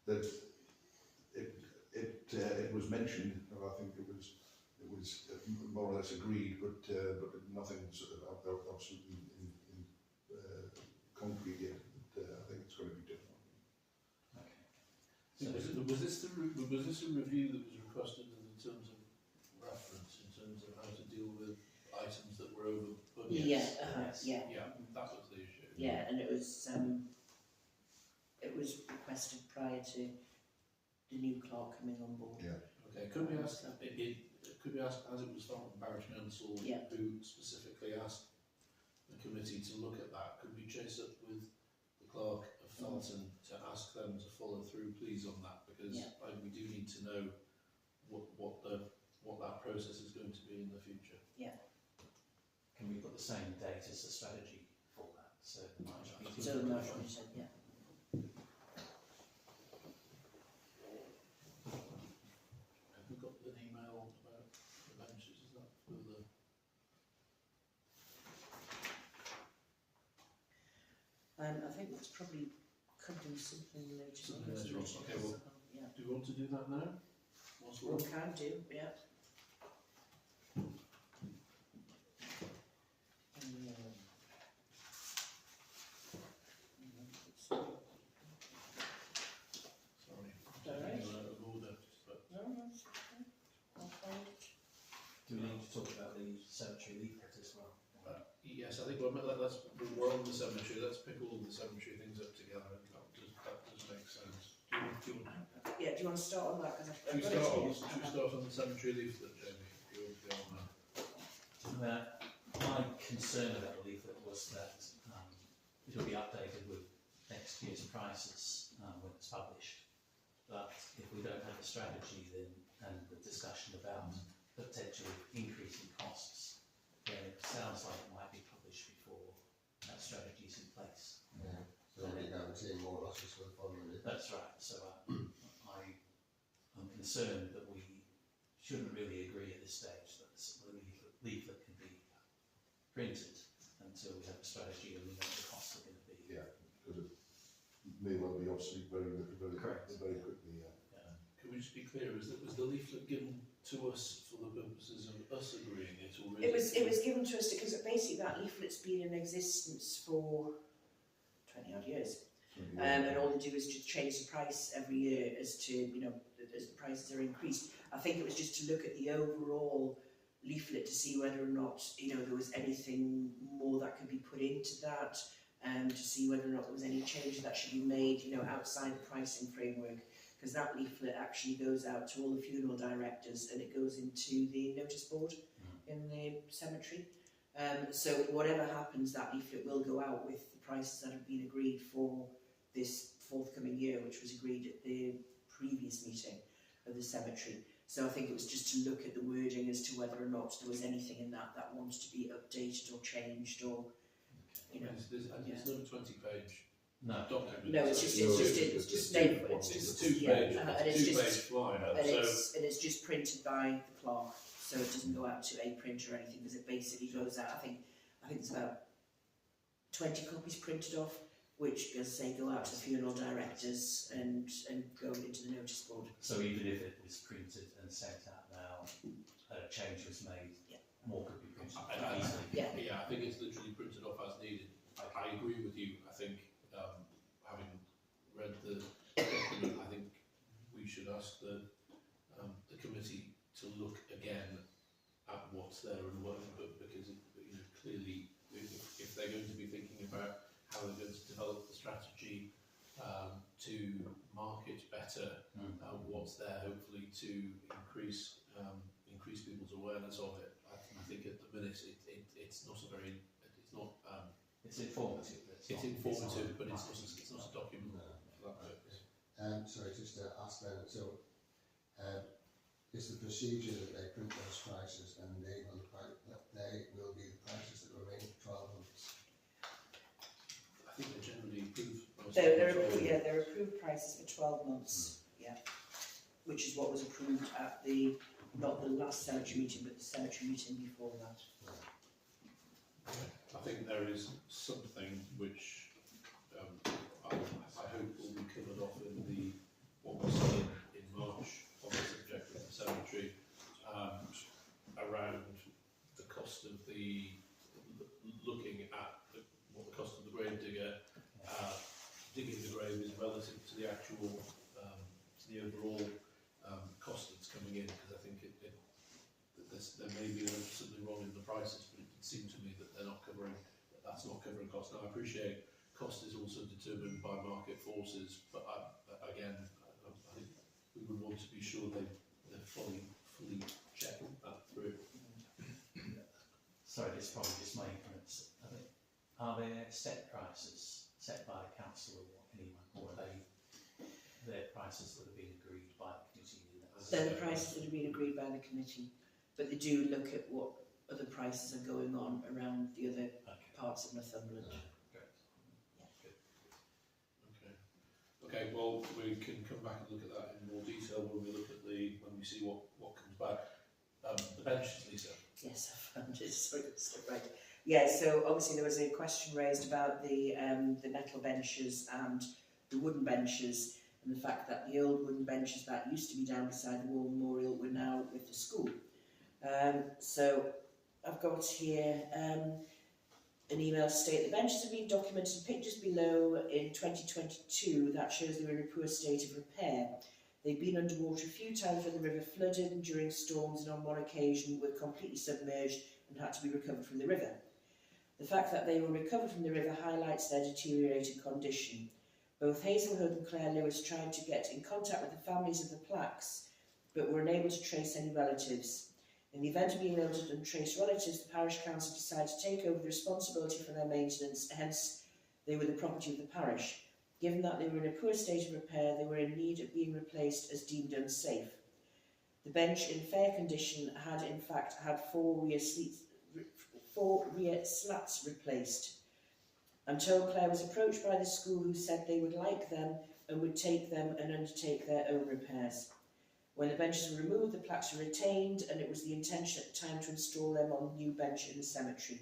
That it was mentioned, and I think it was more or less agreed, but nothing sort of absolutely concrete yet. But I think it's going to be different. Okay. So was this a review that was requested in terms of reference, in terms of how to deal with items that were over budget? Yeah, Yeah, that was the issue. Yeah, and it was requested prior to the new clerk coming on board. Yeah. Okay, could we ask, as it was Felton Parish Council who specifically asked the committee to look at that, could we chase up with the clerk of Felton to ask them to follow through, please, on that? Because we do need to know what that process is going to be in the future. Yeah. Can we put the same date as the strategy for that? So the March meeting. So the March meeting, yeah. Have we got an email about the benches? Is that for the... I think that's probably could do something later. Something later on. Okay, well, yeah. do we want to do that now? We can do, yeah. Sorry, All right. out of order. But No, that's okay. I'll find it. Do we need to talk about the cemetery leaflet as well? yes, I think we're on the cemetery. Let's pick all the cemetery things up together. That does make sense. Do you want Yeah, do you want to start on that? should we start on the cemetery leaflet, Jamie? If you want to go on that. My concern about the leaflet was that it will be updated with next year's prices when it's published. But if we don't have a strategy then and the discussion about the potential increase in costs, then it sounds like it might be published before that strategy is in place. Yeah, so we're guaranteeing more losses for the following year. That's right. So I'm concerned that we shouldn't really agree at this stage that the leaflet can be printed until we have a strategy and we know what the costs are going to be. Yeah, because it may well be obsolete very Correct. very quickly. Yeah. Can we just be clear? Was the leaflet given to us for the purposes of us agreeing it, or It was given to us because basically that leaflet's been in existence for 20 odd years. And all they do is just change the price every year as to, as the prices are increased. I think it was just to look at the overall leaflet to see whether or not, there was anything more that could be put into that, to see whether or not there was any changes that should be made, outside the pricing framework. Because that leaflet actually goes out to all the funeral directors and it goes into the notice board in the cemetery. So whatever happens, that leaflet will go out with the prices that have been agreed for this forthcoming year, which was agreed at the previous meeting of the cemetery. So I think it was just to look at the wording as to whether or not there was anything in that that wanted to be updated or changed, or, you know. It's not a 20-page No. document. No, it's just two-page flyer. and it's just printed by the clerk, so it doesn't go out to a printer or anything, because it basically goes out. I think it's about 20 copies printed off, which, as I say, go out to the funeral directors and go into the notice board. So even if it was printed and sent out now, a change was made, more could be printed easily. Yeah, I think it's literally printed off as needed. I agree with you. I think, having read the document, I think we should ask the committee to look again at what's there and what, but because clearly, if they're going to be thinking about how they're going to develop the strategy to market better what's there, hopefully to increase people's awareness of it. I think at the minute it's not a very, it's not. It's informative. It's informative, but it's not a document for that purpose. Sorry, just to ask then, so is the procedure that they print those prices and they will be the prices that remain for 12 months? I think they generally approve. They're approved prices for 12 months, which is what was approved at not the last cemetery meeting, but the cemetery meeting before that. I think there is something which I hope will be covered off in what we're seeing in March on the subject of the cemetery, around the cost of looking at what the cost of the grave digger, digging the grave is relative to the actual, to the overall cost that's coming in, because I think there may be something wrong in the prices, but it seemed to me that that's not covering cost. Now I appreciate cost is also determined by market forces, but again, I think we would want to be sure they're fully checking that through. Sorry, this is probably just my ignorance. Are there set prices set by the council or anyone, or are they their prices that have been agreed by the committee? They're the prices that have been agreed by the committee, but they do look at what other prices are going on around the other parts of Northumberland. Okay, well, we can come back and look at that in more detail when we see what comes back. The benches, Lisa. Yes, I found it. Sorry, right. Yeah, so obviously there was a question raised about the metal benches and the wooden benches, and the fact that the old wooden benches that used to be down beside the War Memorial were now with the school. So I've got here an email to state the benches have been documented in pictures below in 2022 that shows they were in a poor state of repair. They've been underwater a few times when the river flooded and during storms, and on one occasion were completely submerged and had to be recovered from the river. The fact that they were recovered from the river highlights their deteriorated condition. Both Hazelhood and Cllr Lewis tried to get in contact with the families of the plaques, but were unable to trace any relatives. In the event of being able to trace relatives, the parish council decided to take over the responsibility for their maintenance, hence they were the property of the parish. Given that they were in a poor state of repair, they were in need of being replaced as deemed unsafe. The bench, in fair condition, had in fact had four rear slats replaced. I'm told Cllr was approached by the school, who said they would like them and would take them and undertake their own repairs. When the benches were removed, the plaques were retained, and it was the intention at the time to install them on a new bench in the cemetery.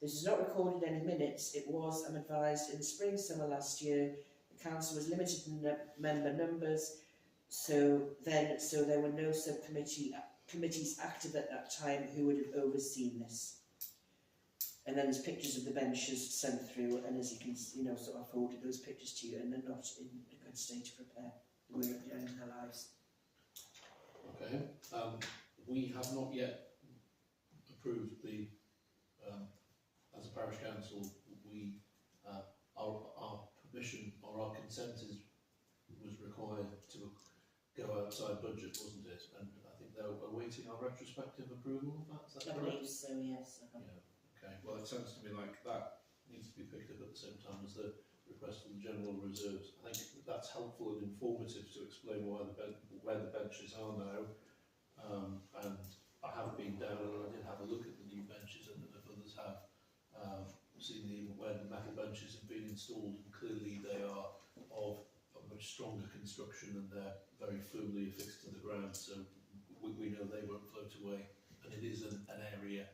This is not recorded in any minutes. It was, I'm advised, in the spring-summer last year. The council was limited in member numbers, so there were no committees active at that time who would have overseen this. And then there's pictures of the benches sent through, and as you can see, so I forwarded those pictures to you, and they're not in a good state of repair. They were at the end of their lives. Okay, we have not yet approved the, as a parish council, our permission or our consent was required to go outside budget, wasn't it? And I think they're awaiting our retrospective approval of that, is that correct? I believe so, yes. Yeah. Okay, well, it sounds to me like that needs to be picked up at the same time as the request for the general reserves. I think that's helpful and informative to explain where the benches are now. And I have been down and I did have a look at the new benches, and if others have seen where the metal benches have been installed, and clearly they are of a much stronger construction and they're very firmly affixed to the ground, so we know they won't float away. And it is an area.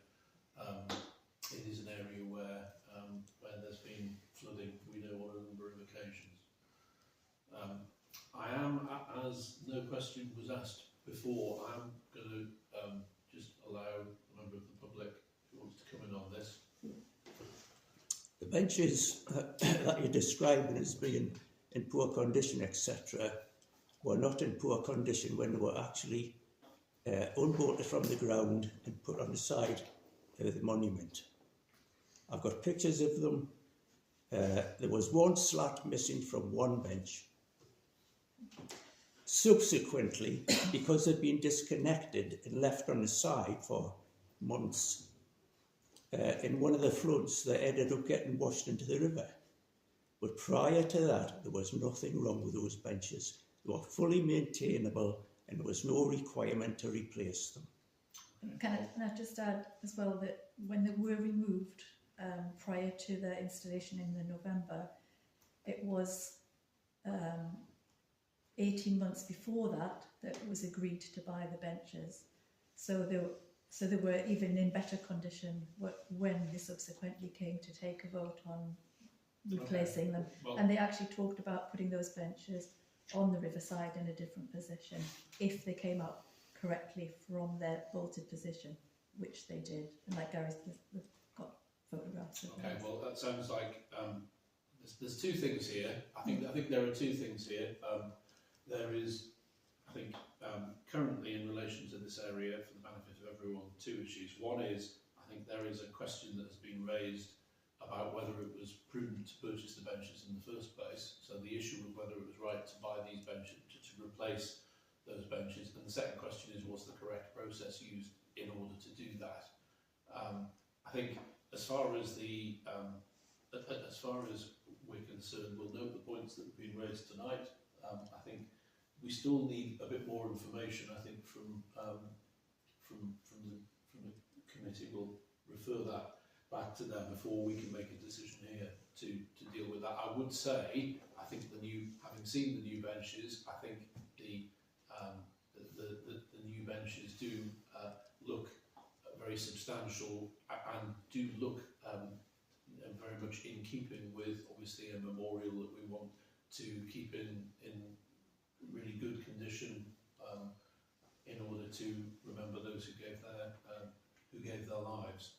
It is an area where there's been flooding, we know, on a number of occasions. I am, as no question was asked before, I'm going to just allow a member of the public who wants to come in on this. The benches that you're describing as being in poor condition, etc., were not in poor condition when they were actually unbolted from the ground and put on the side of the monument. I've got pictures of them. There was one slat missing from one bench. Subsequently, because they'd been disconnected and left on the side for months, in one of the floods they ended up getting washed into the river. But prior to that, there was nothing wrong with those benches. They were fully maintainable and there was no requirement to replace them. Can I just add as well that when they were removed prior to the installation in the November, it was 18 months before that it was agreed to buy the benches. So they were even in better condition when they subsequently came to take a vote on replacing them. Well, and they actually talked about putting those benches on the riverside in a different position if they came up correctly from their bolted position, which they did. And like Gary's, we've got photographs of okay, those. well, that sounds like there's two things here. I think there are two things here. There is, I think, currently in relation to this area, for the benefit of everyone, two issues. One is, I think there is a question that has been raised about whether it was prudent to purchase the benches in the first place. So the issue of whether it was right to buy these benches, to replace those benches. And the second question is, was the correct process used in order to do that? I think as far as we're concerned, we'll note the points that have been raised tonight. I think we still need a bit more information. I think from the committee, we'll refer that back to them before we can make a decision here to deal with that. I would say, I think having seen the new benches, I think the new benches do look very substantial and do look very much in keeping with, obviously, a memorial that we want to keep in really good condition in order to remember those who gave their lives.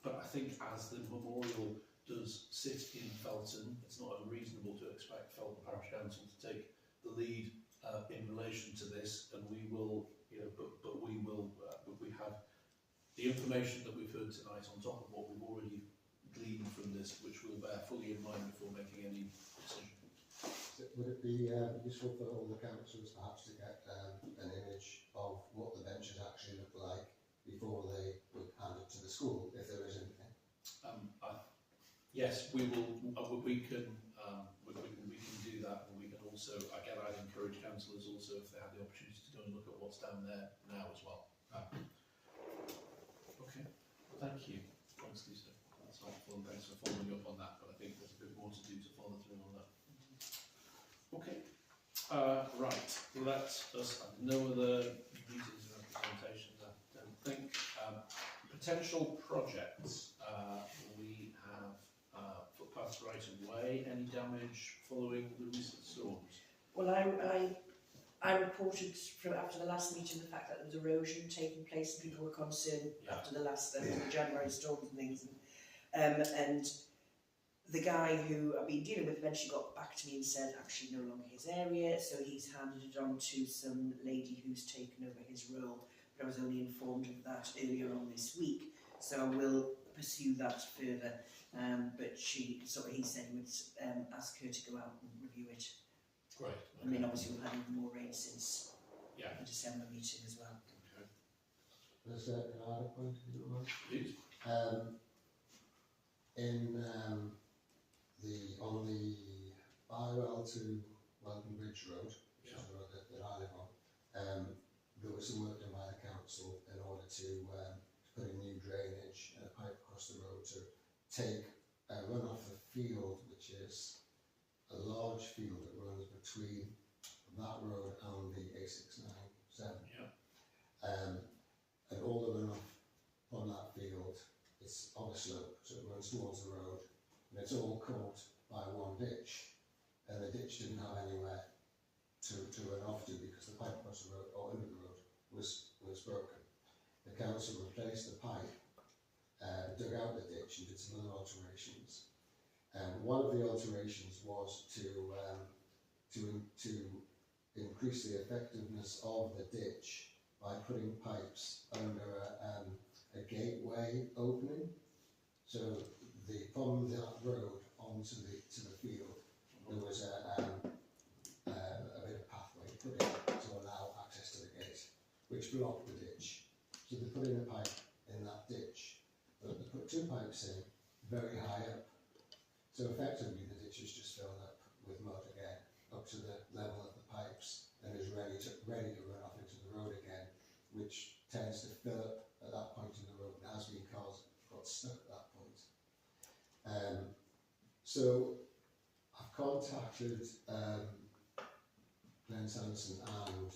But I think as the memorial does sit in Felton, it's not unreasonable to expect Felton Parish Council to take the lead in relation to this, and we will, but we have the information that we've heard tonight on top of what we've already gleaned from this, which we'll bear fully in mind before making any decision. Would it be useful for all the councillors perhaps to get an image of what the benches actually look like before they would hand it to the school, if there is anything? Yes, we will. We can do that, and we can also. Again, I'd encourage councillors also, if they have the opportunity, to go and look at what's down there now as well. Okay, thank you. Thanks, Lisa. That's helpful, and thanks for following up on that. But I think there's a bit more to do to follow through on that. Okay. Right. Let us have no other meetings and presentations, I don't think. Potential projects. We have footpaths right away. Any damage following the recent storms? Well, I reported after the last meeting the fact that there was erosion taking place and people were concerned after the last the January storms and things. And the guy who I've been dealing with eventually got back to me and said actually no longer his area, so he's handed it on to some lady who's taken over his role. But I was only informed of that earlier on this week, so I will pursue that further. But he said he would ask her to go out and review it. Great. Okay. I mean, obviously we've had even more rain since the December meeting as well. Okay. There's an added point, if you don't mind. Please. in on the Bywell to Welcome Bridge Road, which is the road that I live on, there was some work done by the council in order to put in new drainage and a pipe across the road to take a run off the field, which is a large field that runs between that road and the A697. Yeah. And all the runoff on that field is on a slope, so it runs towards the road, and it's all caught by one ditch, and the ditch didn't have anywhere to run off to because the pipe across the road or under the road was broken. The council replaced the pipe, dug out the ditch and did some other alterations. One of the alterations was to increase the effectiveness of the ditch by putting pipes under a gateway opening. So from that road onto the field, there was a bit of pathway put in to allow access to the gate, which blocked the ditch. So they put in a pipe in that ditch, but they put two pipes in very high up. So effectively the ditch is just filled up with mud again, up to the level of the pipes, and is ready to run off into the road again, which tends to fill up at that point in the road, and has been cars got stuck at that point. So I've contacted Glen Sanderson and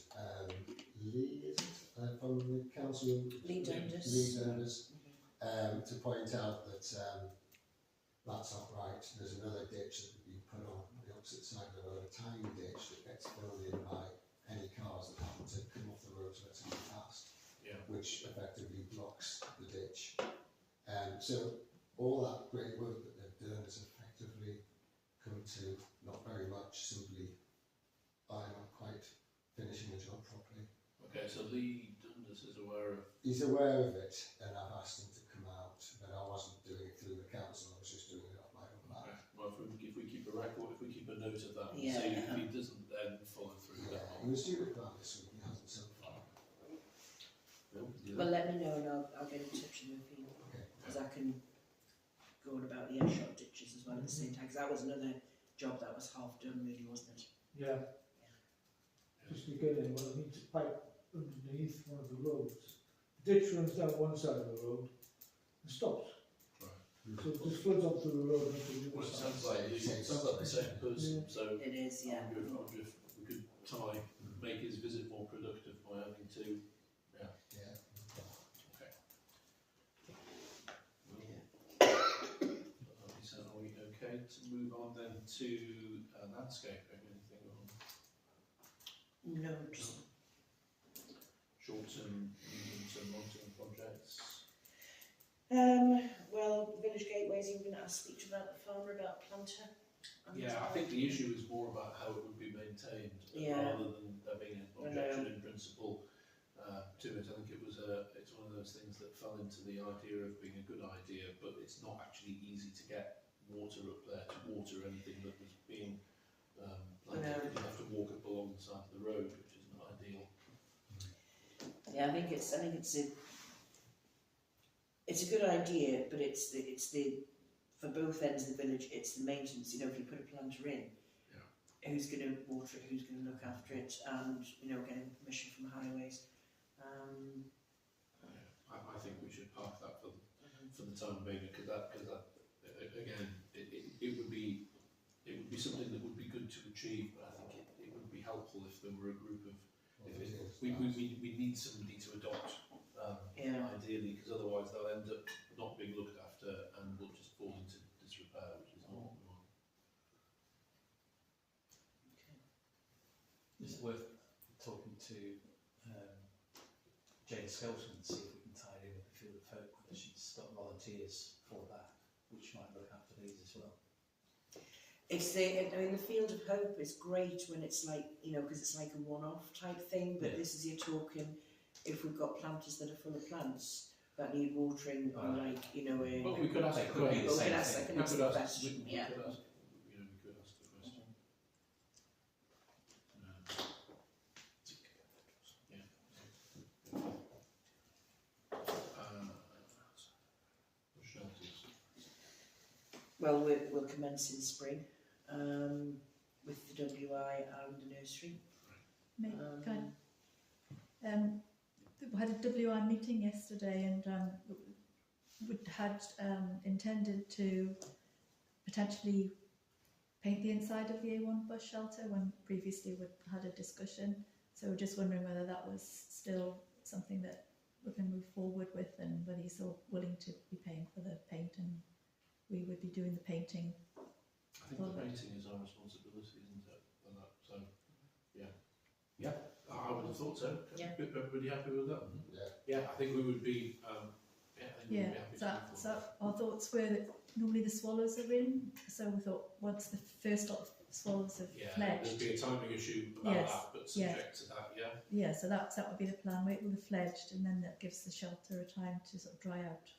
Lee, is it, from the council? Lee Dunders. To point out that that's not right. There's another ditch that would be put on the opposite side of the road, a tiny ditch that gets filled in by any cars that happen to come off the road to let them past, which effectively blocks the ditch. So all that great work that they've done has effectively come to not very much, simply by not quite finishing the job properly. Okay, so Lee Dundas is aware of... He's aware of it, and I've asked him to come out, but I wasn't doing it through the council, I was just doing it off my own back. Okay. Well, if we keep a record, if we keep a note of that, and Yeah. see if he doesn't then follow through Yeah, that. he was due to come out this week, he hasn't so far. Well, let me know and I'll get in touch with him, Okay. because I can go on about the airshot ditches as well at the same time, because that was another job that was half done really, wasn't it? Yeah. Just to get in, well, I need to pipe underneath one of the roads. The ditch runs down one side of the road and stops. Right. So it just floods up through the road and to the Well, other it side. sounds like the same person, so It is, yeah. I wonder if we could make his visit more productive by having to... Yeah. Okay. So are we okay to move on then to landscaping? Anything on No, just short-term, medium-term, long-term projects? well, Village Gateways, you're going to speak to about the farmer about planter. Yeah, I think the issue is more about how it would be maintained rather than there being an objection in principle to it. I think it's one of those things that fell into the idea of being a good idea, but it's not actually easy to get water up there to water anything that was being planted. You have to walk up along the side of the road, which isn't ideal. Yeah, I think it's a good idea, but it's the for both ends of the village, it's the maintenance. You know, if you put a planter in, who's going to water it, who's going to look after it, and getting permission from highways. I think we should park that for the time being, because that again, it would be something that would be good to achieve, but I think it would be helpful if there were a group of we need somebody to adopt ideally, because otherwise they'll end up not being looked after and will just fall into disrepair, which is not what we want. Is it worth talking to Jane Skelton and see if we can tie it in with the Field of Hope, whether she's got volunteers for that, which might look after these as well? The Field of Hope is great when it's like, because it's like a one-off type thing, but this is you're talking, if we've got planters that are full of plants that need watering, or But we could ask the question. We could ask the question, We could ask the question. well, we'll commence in spring with the WI and the nursery. We had a WI meeting yesterday, and we had intended to potentially paint the inside of the A1 bus shelter when previously we had a discussion. So we're just wondering whether that was still something that we can move forward with, and whether you're still willing to be paying for the paint, and we would be doing the painting. I think the painting is our responsibility, isn't it? For that, so yeah, I would have thought so. Yeah. Everybody happy with that? Yeah. I think we would be. I think we would be happy to move So forward. our thoughts were that normally the swallows are in, so we thought once the first lot of swallows have There'd fledged, be a timing issue about Yes, that, but subject to that, so that would be the plan. Wait till they're fledged, and then that gives the shelter a time to sort of dry out,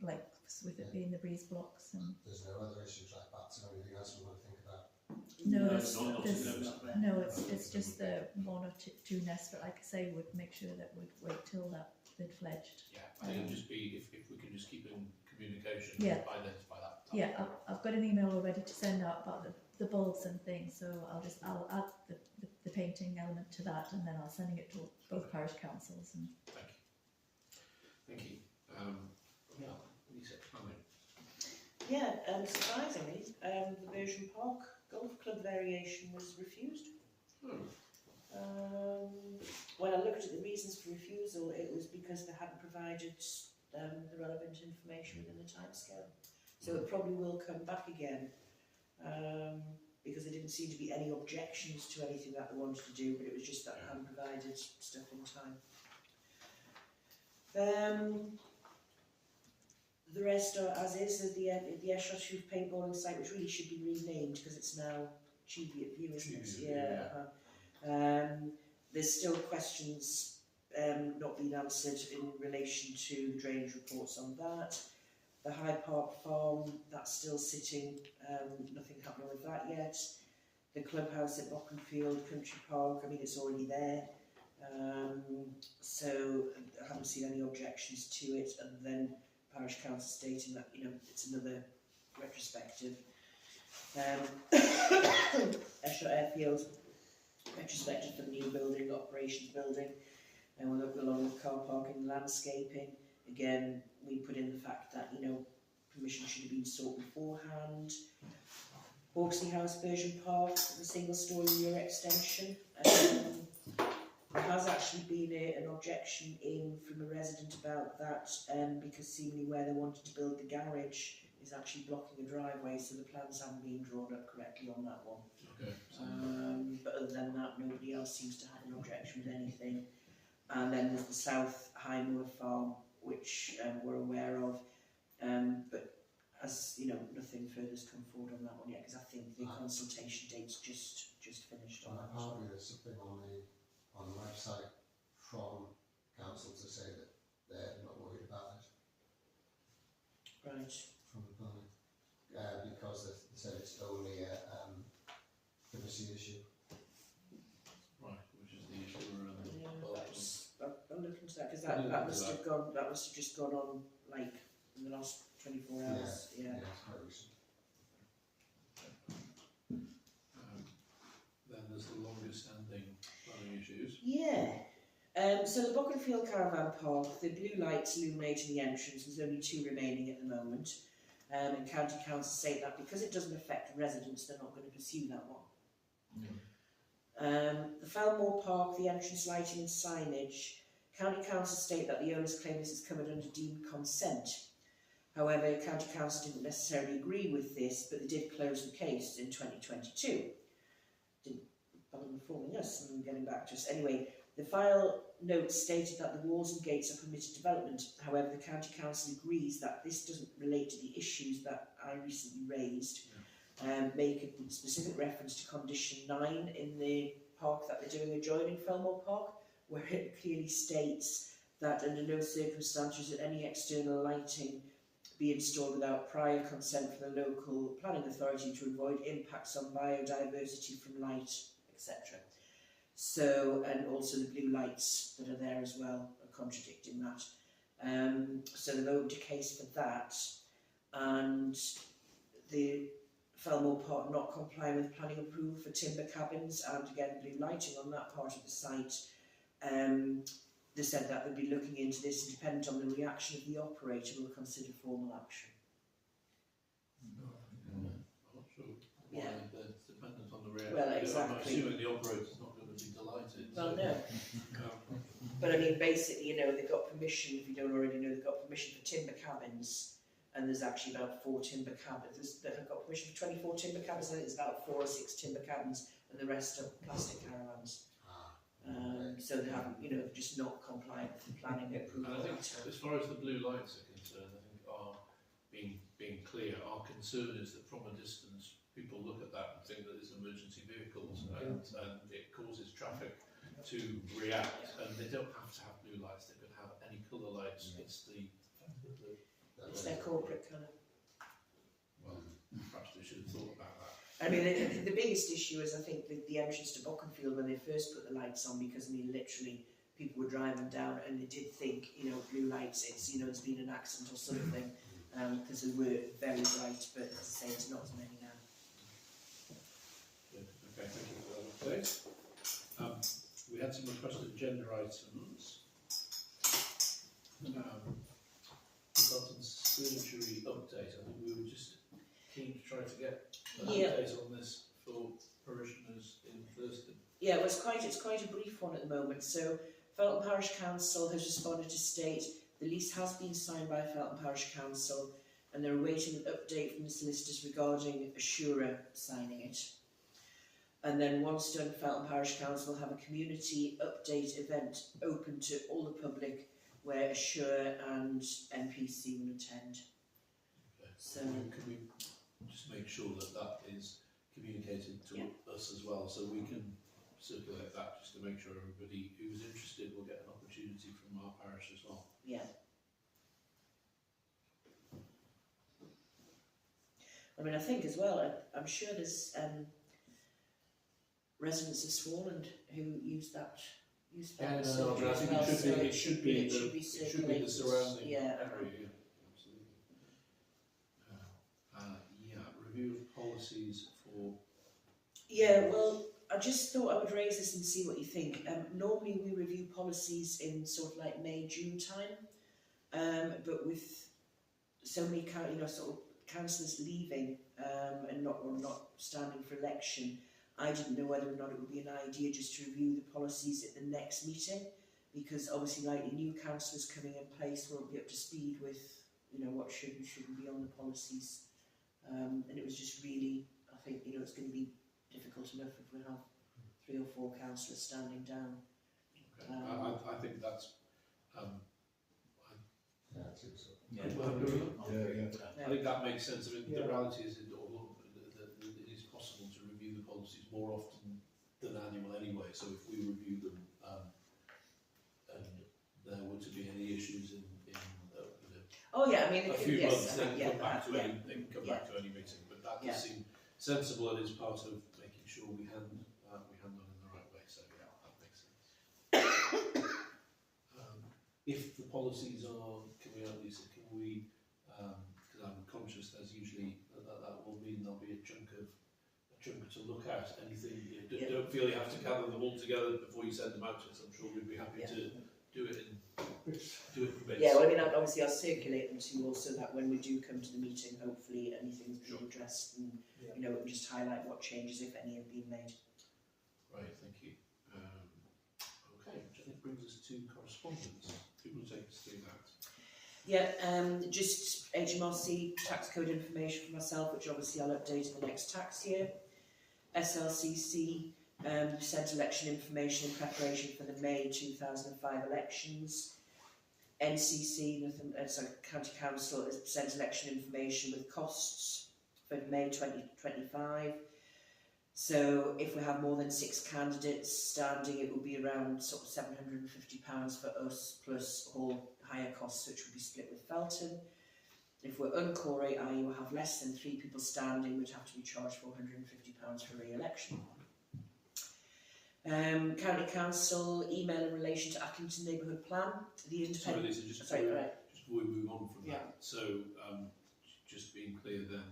like with it being the breeze blocks. And There's no other issues like bats or anything else we want to think about. no, not there's, no, it's just the one or two nests. But like I say, we'd make sure that we'd wait till that they'd fledged. Yeah, I think it'd just be if we can just keep in communication, Yeah. identify that. Yeah, I've got an email already to send out about the bulbs and things, so I'll add the painting element to that, and then I'll sending it to both parish councils. And Thank you. Lisa, planning. Yeah, surprisingly, the Version Park Golf Club variation was refused. When I looked at the reasons for refusal, it was because they hadn't provided the relevant information within the timescale. So it probably will come back again, because there didn't seem to be any objections to anything that they wanted to do, but it was just that they hadn't provided stuff in time. The rest are as is. There's the Eshoshoof paintballing site, which really should be renamed because it's now Cheviot View, isn't it? Yeah. There's still questions not being answered in relation to the drainage reports on that. The Hyde Park Farm, that's still sitting, nothing happening with that yet. The clubhouse at Bockenfield Country Park, I mean, it's already there. So I haven't seen any objections to it, and then Parish Council stating that, you know, it's another retrospective. Esher Airfield, retrospective for the new building, operations building, and we'll look along with car parking and landscaping. Again, we put in the fact that, you know, permission should have been sought beforehand. Hawksley House Version Park, the single-storey rear extension. There has actually been an objection in from a resident about that, because seemingly where they wanted to build the garage is actually blocking a driveway, so the plans haven't been drawn up correctly on that one. Okay. But other than that, nobody else seems to have an objection with anything. And then there's the South Highmoor Farm, which we're aware of, but as you know, nothing further has come forward on that one yet, because I think the consultation date's just finished on that. Apparently there's something on the website from council to say that they're not worried about it. Right. From the planning, because they said it's only a privacy issue. Right, which is the issue around the I'll look into that, because that must have gone. That must have just gone on like in the last 24 hours. Yeah. It's quite recent. Then there's the longest standing planning issues. Yeah. So the Bockenfield Caravan Park, the blue lights illuminating the entrance, there's only 2 remaining at the moment. And County Council say that because it doesn't affect residents, they're not going to pursue that one. The Felmore Park, the entrance lighting and signage, County Council state that the owners claim this is covered under deemed consent. However, County Council didn't necessarily agree with this, but they did close the case in 2022. Didn't bother informing us and getting back to us. Anyway, the file note stated that the walls and gates are permitted development. However, the County Council agrees that this doesn't relate to the issues that I recently raised. Make a specific reference to condition 9 in the park that they're doing adjoining Felmore Park, where it clearly states that under no circumstances should any external lighting be installed without prior consent from the local planning authority to avoid impacts on biodiversity from light, etc. So, and also the blue lights that are there as well are contradicting that. So they've opened a case for that, and the Felmore Park not complying with planning approval for timber cabins, and again blue lighting on that part of the site. They said that they'd be looking into this, and dependent on the reaction of the operator, will consider formal action. I'm not sure why Yeah. they're dependent on the reaction. Well, I'm exactly. assuming the operator's not going to be delighted. Well, so, no. But I mean, basically, you know, they've got permission, if you don't already know, they've got permission for timber cabins, and there's actually about 4 timber cabins. They've got permission for 24 timber cabins, I think there's about 4 or 6 timber cabins, and the rest are plastic caravans. So they haven't, you know, just not compliant with the planning approval. And I think, at all. as far as the blue lights are concerned, I think being clear, our concern is that from a distance, people look at that and think that it's emergency vehicles, and it causes traffic to react, and they don't have to have blue lights, they could have any colour lights. It's It's their corporate colour. well, perhaps they should have thought about that. I mean, the biggest issue is, I think, the entrance to Bockenfield when they first put the lights on, because, I mean, literally, people were driving down and they did think, you know, blue lights, it's, you know, there's been an accident or something, because they were very bright, but as I say, it's not as many now. Good. Okay, thank you for that update. We had some requested agenda items. Felton surgery update. I think we were just keen to try to get an update on this for parishioners in Thurston. Yeah, well, it's quite a brief one at the moment. So, Felton Parish Council has responded to state the lease has been signed by Felton Parish Council, and they're awaiting an update from the solicitors regarding Assura signing it. And then once done, Felton Parish Council will have a community update event open to all the public, where Assura and NPC will attend. Okay. So, Can we just make sure that that is communicated to us as well, so we can circulate that just to make sure everybody who's interested will get an opportunity from our parish as well. yeah. I mean, I think as well, I'm sure there's residents of Swarland who use that. I surgery as think well, so it should be the circulated. surrounding Yeah. area. Absolutely. Review of policies for. Yeah, well, I just thought I would raise this and see what you think. Normally we review policies in sort of like May, June time, but with so many sort of councillors leaving and not standing for election, I didn't know whether or not it would be an idea just to review the policies at the next meeting, because obviously likely new councillors coming in place won't be up to speed with, you know, what should and shouldn't be on the policies. And it was just really, I think, you know, it's going to be difficult enough if we have 3 or 4 councillors standing down. Okay. I think that's. Yeah, I think so. Yeah, I think that makes sense. I mean, the reality is that it is possible to review the policies more often than annual anyway. So if we review them and there were to be any issues in Oh yeah, I mean, a few months, then yeah, come back to yeah. back to any meeting. But that does seem sensible, and is part of making sure we hand on in the right way. So yeah, that makes sense. If the policies are coming out, Lisa, can we? Because I'm conscious there's usually that will mean there'll be a chunk to look at. Anything, don't feel you have to gather them all together before you send them out to us. I'm sure we'd be happy to do it in bits. Yeah, well, I mean, obviously I'll circulate them to you all so that when we do come to the meeting, hopefully anything's been addressed, and you know, we can just highlight what changes, if any, have been made. Right, thank you. Okay, which I think brings us to correspondence. Who will take us through that? Yeah, just HMRC tax code information for myself, which obviously I'll update in the next tax year. SLCC sent election information in preparation for the May 2005 elections. NCC, County Council, has sent election information with costs for May 2025. So if we have more than 6 candidates standing, it will be around sort of £750 for us, plus all higher costs, which will be split with Felton. If we're uncore, i.e. we'll have less than 3 people standing, we'd have to be charged £450 for re-election. County Council email in relation to Accrington Neighbourhood Plan. The independent. Sorry, Lisa, just before we move on from that. So, just being clear then,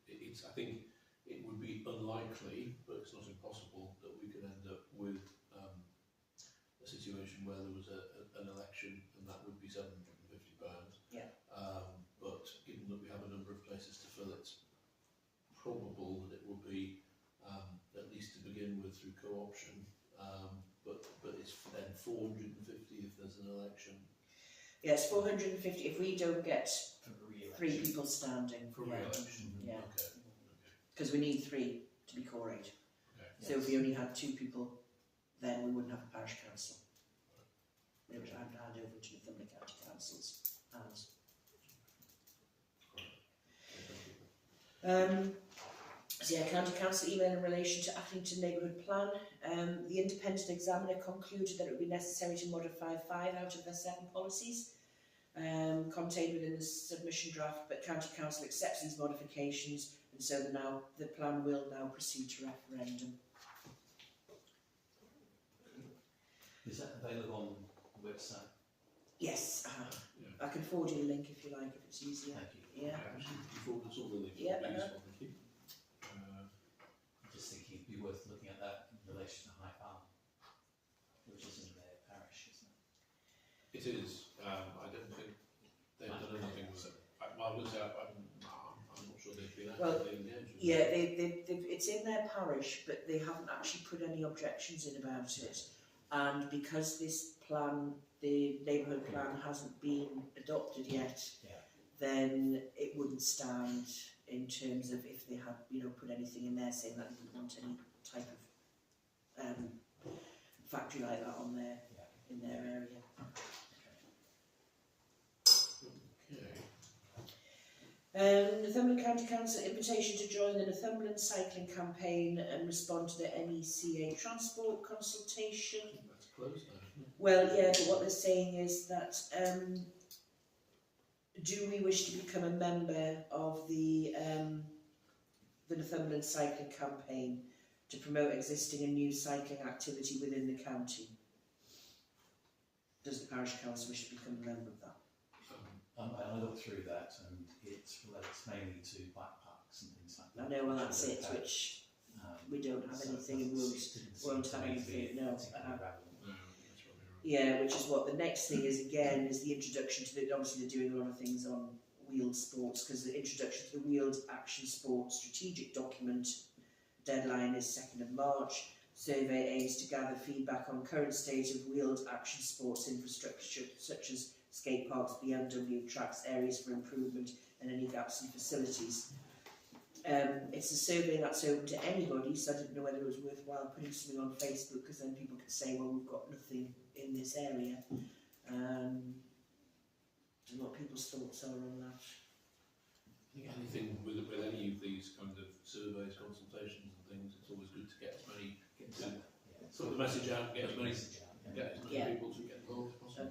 I think it would be unlikely, but it's not impossible, that we could end up with a situation where there was an election and that would be £750. Yeah. But given that we have a number of places to fill, it's probable that it will be at least to begin with through co-option. But it's then 450 if there's an election. Yeah, it's 450 if we don't get For re-election. 3 people standing. For re-election. Yeah. Okay. Because we need 3 to be core 8. Okay. So if we only had 2 people, then we wouldn't have a parish council. We would hand over to the Northumberland County Council's hands. So yeah, County Council email in relation to Athlington Neighbourhood Plan. The independent examiner concluded that it would be necessary to modify 5 out of their 7 policies contained within the submission draft, but County Council accepts these modifications, and so the plan will now proceed to referendum. Is that available on the website? Yes, Yeah. I can forward you the link if you like, if it's easier. Thank you. Yeah. Actually, before the sort of link, Yeah, please, uh-huh. thank you. I'm just thinking it'd be worth looking at that in relation to High Farm, which is in their parish, isn't it? It is. I don't think they've done anything with it. I'm not sure they've been actively engaged with Yeah, it. it's in their parish, but they haven't actually put any objections in about it. And because this plan, the neighbourhood plan, hasn't been adopted yet, then it wouldn't stand in terms of if they had, put anything in there saying that they didn't want any type of factory like that on there in their area. Okay. Northumberland County Council invitation to join the Northumberland cycling campaign and respond to the NECA transport consultation. That's closed now, isn't it? Well, yeah, but what they're saying is that do we wish to become a member of the Northumberland cycling campaign to promote existing and new cycling activity within the county? Does the parish council wish to become a member of that? I looked through that and it relates mainly to bike parks and things like that. I know, well, that's it, which we don't have anything and won't have anything, no. No, that's probably right. Yeah, which is what the next thing is, again, is the introduction to the, obviously they're doing a lot of things on wheeled sports, because the introduction to the wheeled action sports strategic document deadline is 2nd of March. Survey aims to gather feedback on current state of wheeled action sports infrastructure, such as skate parks, BMW tracks, areas for improvement, and any gaps in facilities. It's a survey that's open to anybody, so I didn't know whether it was worthwhile putting something on Facebook, because then people could say, well, we've got nothing in this area. And what people's thoughts are on that. I think anything with any of these kind of surveys, consultations and things, it's always good to get as many, sort the message out, get as many people to get involved as possible.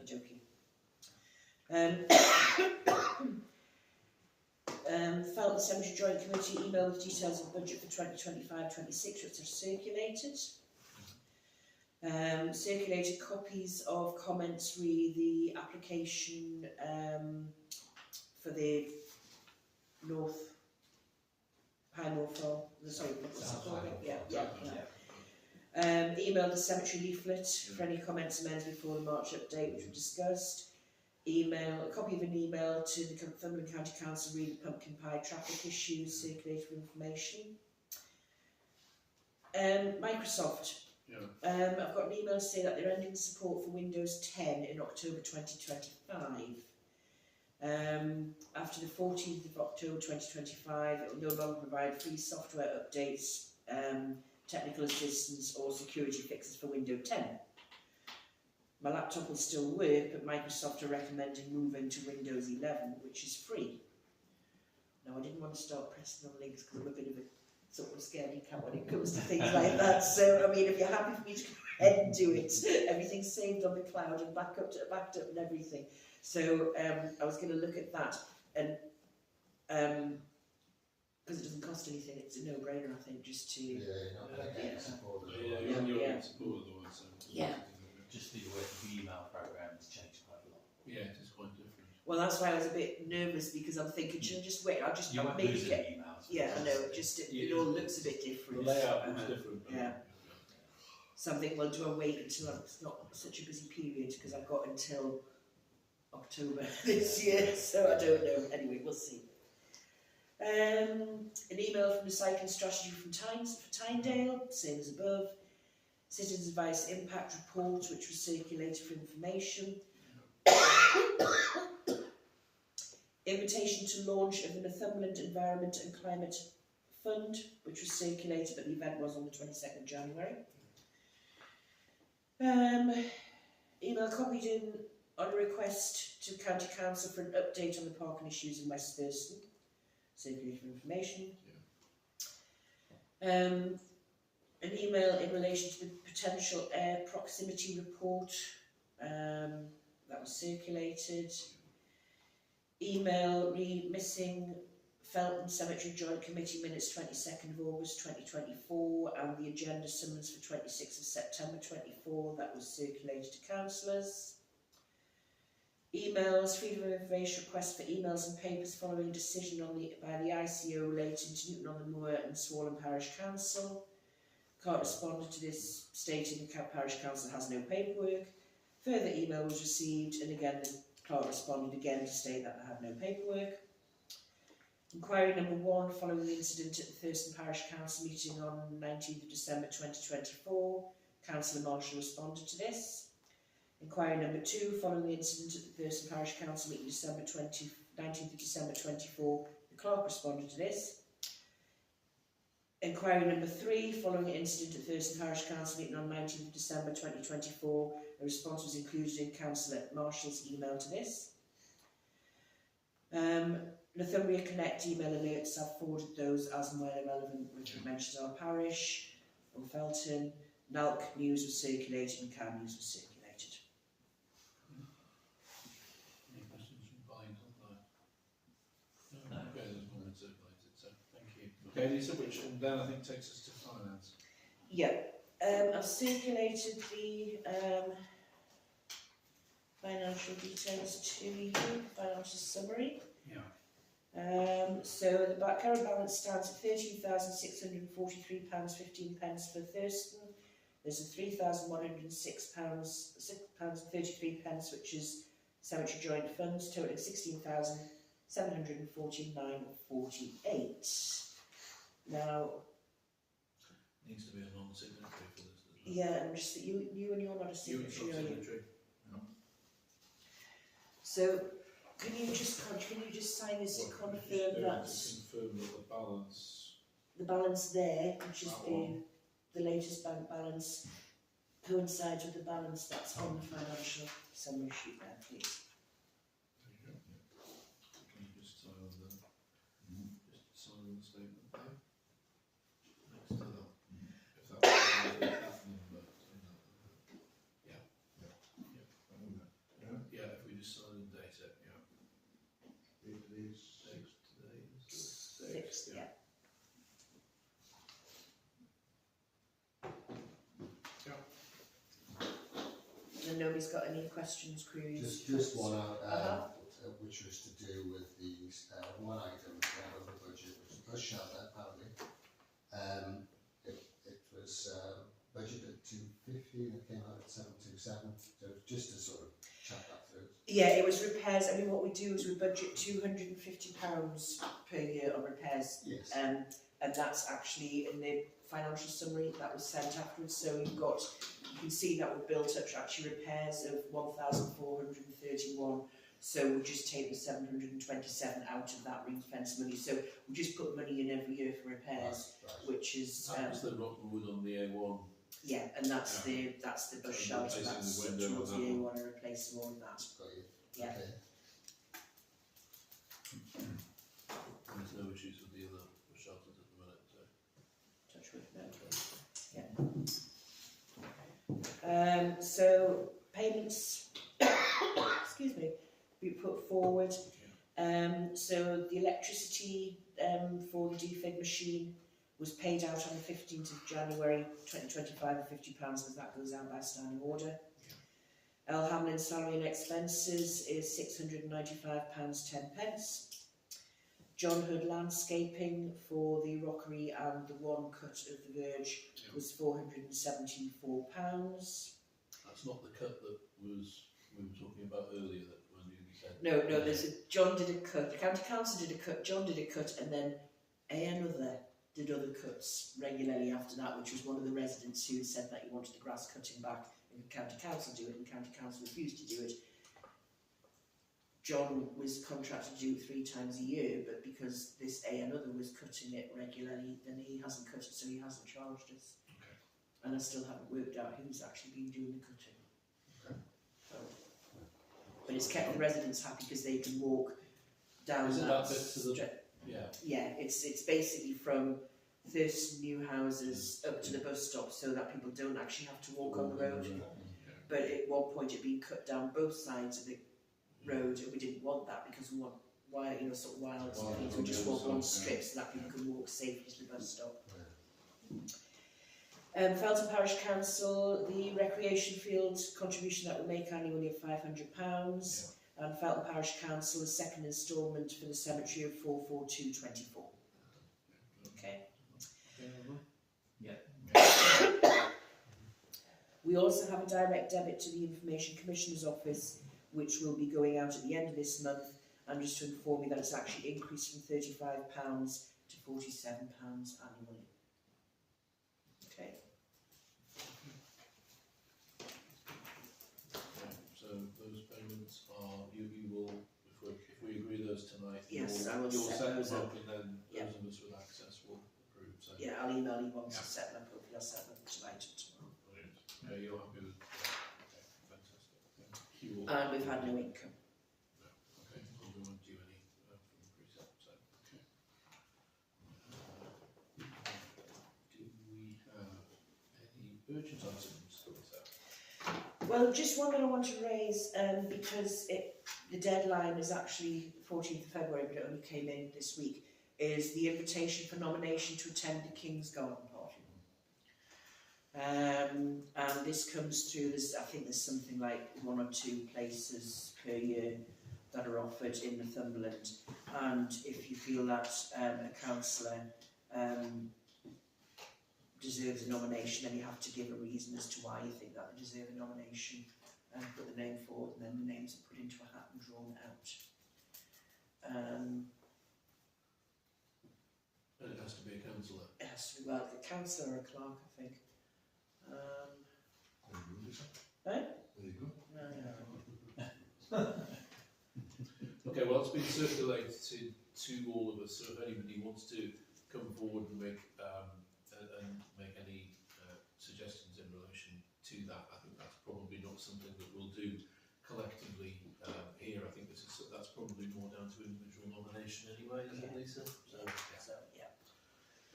Felton Cemetery Joint Committee email with details of budget for 2025-26, which are circulated. Circulated copies of comments re the application for the North Highmore Farm. Sorry, what's it called? Emailed the cemetery leaflet for any comments and amends before the March update, which we discussed. A copy of an email to the Northumberland County Council re the pumpkin pie traffic issues, circulated information. Microsoft. I've got an email to say that they're ending support for Windows 10 in October 2025. After the 14th of October 2025, it will no longer provide free software updates, technical assistance or security fixes for Windows 10. My laptop will still work, but Microsoft are recommending moving to Windows 11, which is free. Now, I didn't want to start pressing on links because I'm a bit of a sort of scaredy cat when it comes to things like that. So, I mean, if you're happy for me to go ahead and do it, everything's saved on the cloud and backed up and everything. So, I was going to look at that, and because it doesn't cost anything, it's a no-brainer, I think, just to support. Yeah. Just the way the email program has changed quite a lot. Yeah, it is quite different. Well, that's why I was a bit nervous, because I'm thinking, should I just wait? I'll just You might maybe lose get. an email. Yeah, I know. Just it all looks a bit different. The layout looks different. Yeah. So I'm thinking, well, do I wait until it's not such a busy period, because I've got until October this year, so I don't know. Anyway, we'll see. An email from the Cycling Strategy for Tynedale, same as above. Citizens Advice Impact Report, which was circulated for information. Invitation to launch of the Northumberland Environment and Climate Fund, which was circulated, but the event was on the 22nd of January. Email copied in on a request to County Council for an update on the parking issues in West Thurston, circulated for information. An email in relation to the potential air proximity report, that was circulated. Email missing Felton Cemetery Joint Committee minutes 22nd of August 2024 and the agenda summons for 26th of September 24, that was circulated to councillors. Emails, freedom of information request for emails and papers following a decision by the ICO relating to Newton on the Moor and Thirston Parish Council. Clerk responded to this, stating the Parish Council has no paperwork. Further email was received, and again the Clerk responded again to state that they had no paperwork. Inquiry number 1, following the incident at the Thirston Parish Council meeting on 19th of December 2024, Councillor Marshall responded to this. Inquiry number 2, following the incident at the Thirston Parish Council meeting 19th of December 24, the Clerk responded to this. Inquiry number 3, following the incident at Thurston Parish Council meeting on 19th of December 2024, a response was included in Councillor Marshall's email to this. Northumbria Connect email alerts, I've forwarded those as and where they're relevant, which mentions our parish, or Felton. NALC news was circulated and CAM news was circulated. Any questions from colleagues on that? No. Okay, there's one circulated, so thank you. Okay, Lisa, which then I think takes us to finance. Yeah, I've circulated the financial details to you, financial summary. Yeah. So the current balance stands at £13,643.15 for Thurston. There's a £3,106.33, which is cemetery joint funds, totaling £16,749.48. Now, Needs to be a non-signatory for this, doesn't it? yeah, and just that you and you're not a signatory, are you? No. So can you just sign this to confirm that confirm that the balance there, which is That the one. latest bank balance, coincides with the balance that's on the financial summary sheet there, please? there you go. Yeah. Can you just sign the statement there? Next to that. If that's that number. Yeah. Yeah, if we just sign and date it, yeah. Date today is the 6th, Yeah. And nobody's got any questions, queries? Just one out, which was to do with the one item of the budget, which was bus shelter apparently. It was budgeted at 250 and it came out at 727. So just to sort of chat that through. Yeah, it was repairs. I mean, what we do is we budget £250 per year on repairs. Yes. And that's actually in the financial summary that was sent afterwards. So you can see that we've built up to actually repairs of 1,431. So we'll just take the 727 out of that ring fence money. So we just put money in every year for repairs, Right. which is That was the Rockwood on the A1. yeah, and that's the bus And shelter. replacing That's the window towards the and that A1 and replacing all of that. Got you. Yeah. Okay. There's no issues with the other shelters at the minute, so. Touch wood, no. So payments, excuse me, be put forward. So the electricity for the defig machine was paid out on the 15th of January 2025 at £50 because that goes out by standing order. L Hamlin's salary and expenses is £695.10. John Hood Landscaping for the rockery and the one cut of the verge was £474. That's not the cut that we were talking about earlier that when you said. No, John did a cut, the county council did a cut, John did a cut, and then another did other cuts regularly after that, which was one of the residents who said that he wanted the grass cutting back and the county council do it, and county council refused to do it. John was contracted to do it 3 times a year, but because this another was cutting it regularly, then he hasn't cut it, so he hasn't charged us. Okay. And I still haven't worked out who's actually been doing the cutting. Okay. So, but it's kept the residents happy because they can walk down Is it that that bit to the? Yeah. Yeah, it's basically from Thurston New Houses up to the bus stop, so that people don't actually have to walk on the road. But at one point it'd been cut down both sides of the road, and we didn't want that because we want wild, sort of wild things. We just want one strip so that people can walk safely to the bus stop. Felton Parish Council, the recreation field contribution that we make annually of £500. And Felton Parish Council, the second instalment for the cemetery of 44224. Okay. Yeah. We also have a direct debit to the Information Commissioner's Office, which will be going out at the end of this month, and just to inform you that it's actually increased from £35 to £47 annually. Okay. So those payments are, you will, if we agree those tonight, Yes, you'll, I will set those them up. and then Yeah. those of us with access will approve. So Yeah, I'll email you once I set them up. Hopefully I'll set them up tonight or tomorrow. brilliant. Yeah, you're happy with that? Okay, fantastic. Thank you all. And we've had no income. Okay, well, we won't do any from the precept, so, okay. Do we have any urgent items? Well, just one that I want to raise, because the deadline is actually 14th of February, but it only came in this week, is the invitation for nomination to attend the King's Garden Party. And this comes through, I think there's something like 1 or 2 places per year that are offered in Northumberland. And if you feel that a councillor deserves a nomination, then you have to give a reason as to why you think that they deserve a nomination, and put the name forward, and then the names are put into a hat and drawn out. And it has to be a councillor. It has to be, well, a councillor or a clerk, I think. There you go. Okay, well, it's been circulated to all of us, so if anybody wants to come forward and make any suggestions in relation to that, I think that's probably not something that we'll do collectively here. I think that's probably more down to individual nomination anyway, isn't it, Lisa? So yeah.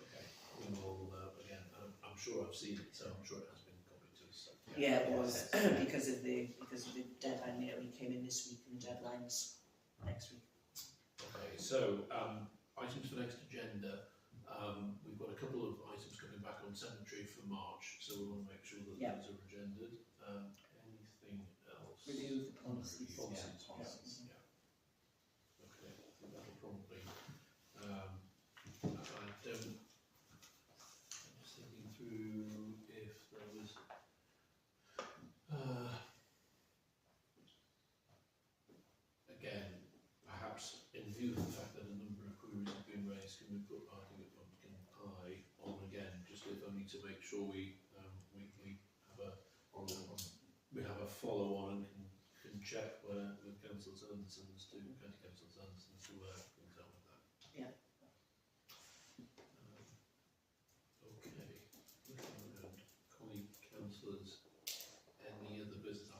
Okay, we will again. I'm sure I've seen it, so I'm sure it has been copied to us. So, Yeah, it was because of the deadline. It only came in this week, and the deadline's next week. Okay, so items for next agenda. We've got a couple of items coming back on cemetery for March, so we want to make sure that those are agendaed. Anything else? Review the policies. Policies. Yeah. Okay, I think that'll probably. I'm just thinking through if there was. Again, perhaps in view of the fact that a number of queries have been raised, can we put Party at Pumpkin Pie on again, just if only to make sure we have a follow on and can check where with Councillor Sanderson's to County Council Sanderson's to where things are with that. Yeah. Okay. Looking around, colleague councillors, any other business?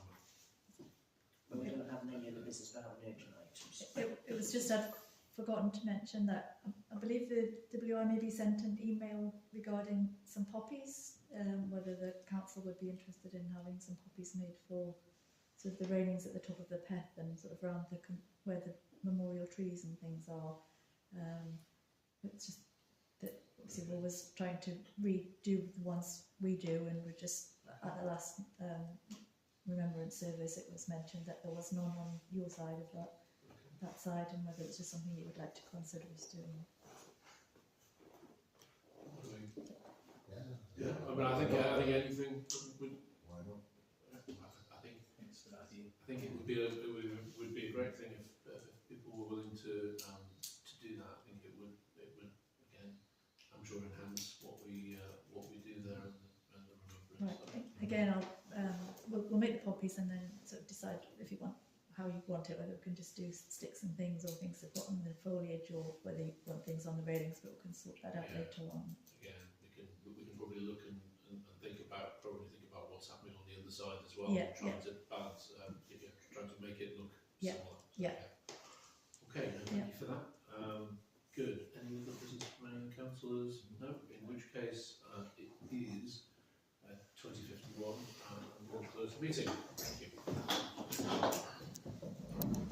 But we don't have any other business but our urgent items. It was just I'd forgotten to mention that I believe the WIMAB sent an email regarding some poppies, whether the council would be interested in having some poppies made for sort of the railings at the top of the Peth and sort of around where the memorial trees and things are. It's just that obviously we're always trying to redo the ones we do, and we're just at the last remembrance service, it was mentioned that there was none on your side of that side, and whether it's just something you would like to consider us doing. Yeah. I mean, I think anything would. Why not? I think It's a good idea. I think it would be a great thing if people were willing to do that. I think it would again, I'm sure, enhance what we do there and the remembrance. Right. Again, we'll make the poppies and then sort of decide if you want how you want it, whether we can just do sticks and things or things to put on the foliage, or whether you want things on the railings, but we can sort that out later on. Again, we can probably look and think about what's happening on the other side as well. Yeah, trying to balance, trying to make it look Yeah, similar. yeah. Okay, no, thank you for that. Good. Any other business from any councillors? No. In which case, it is 20:51, and we'll close the meeting.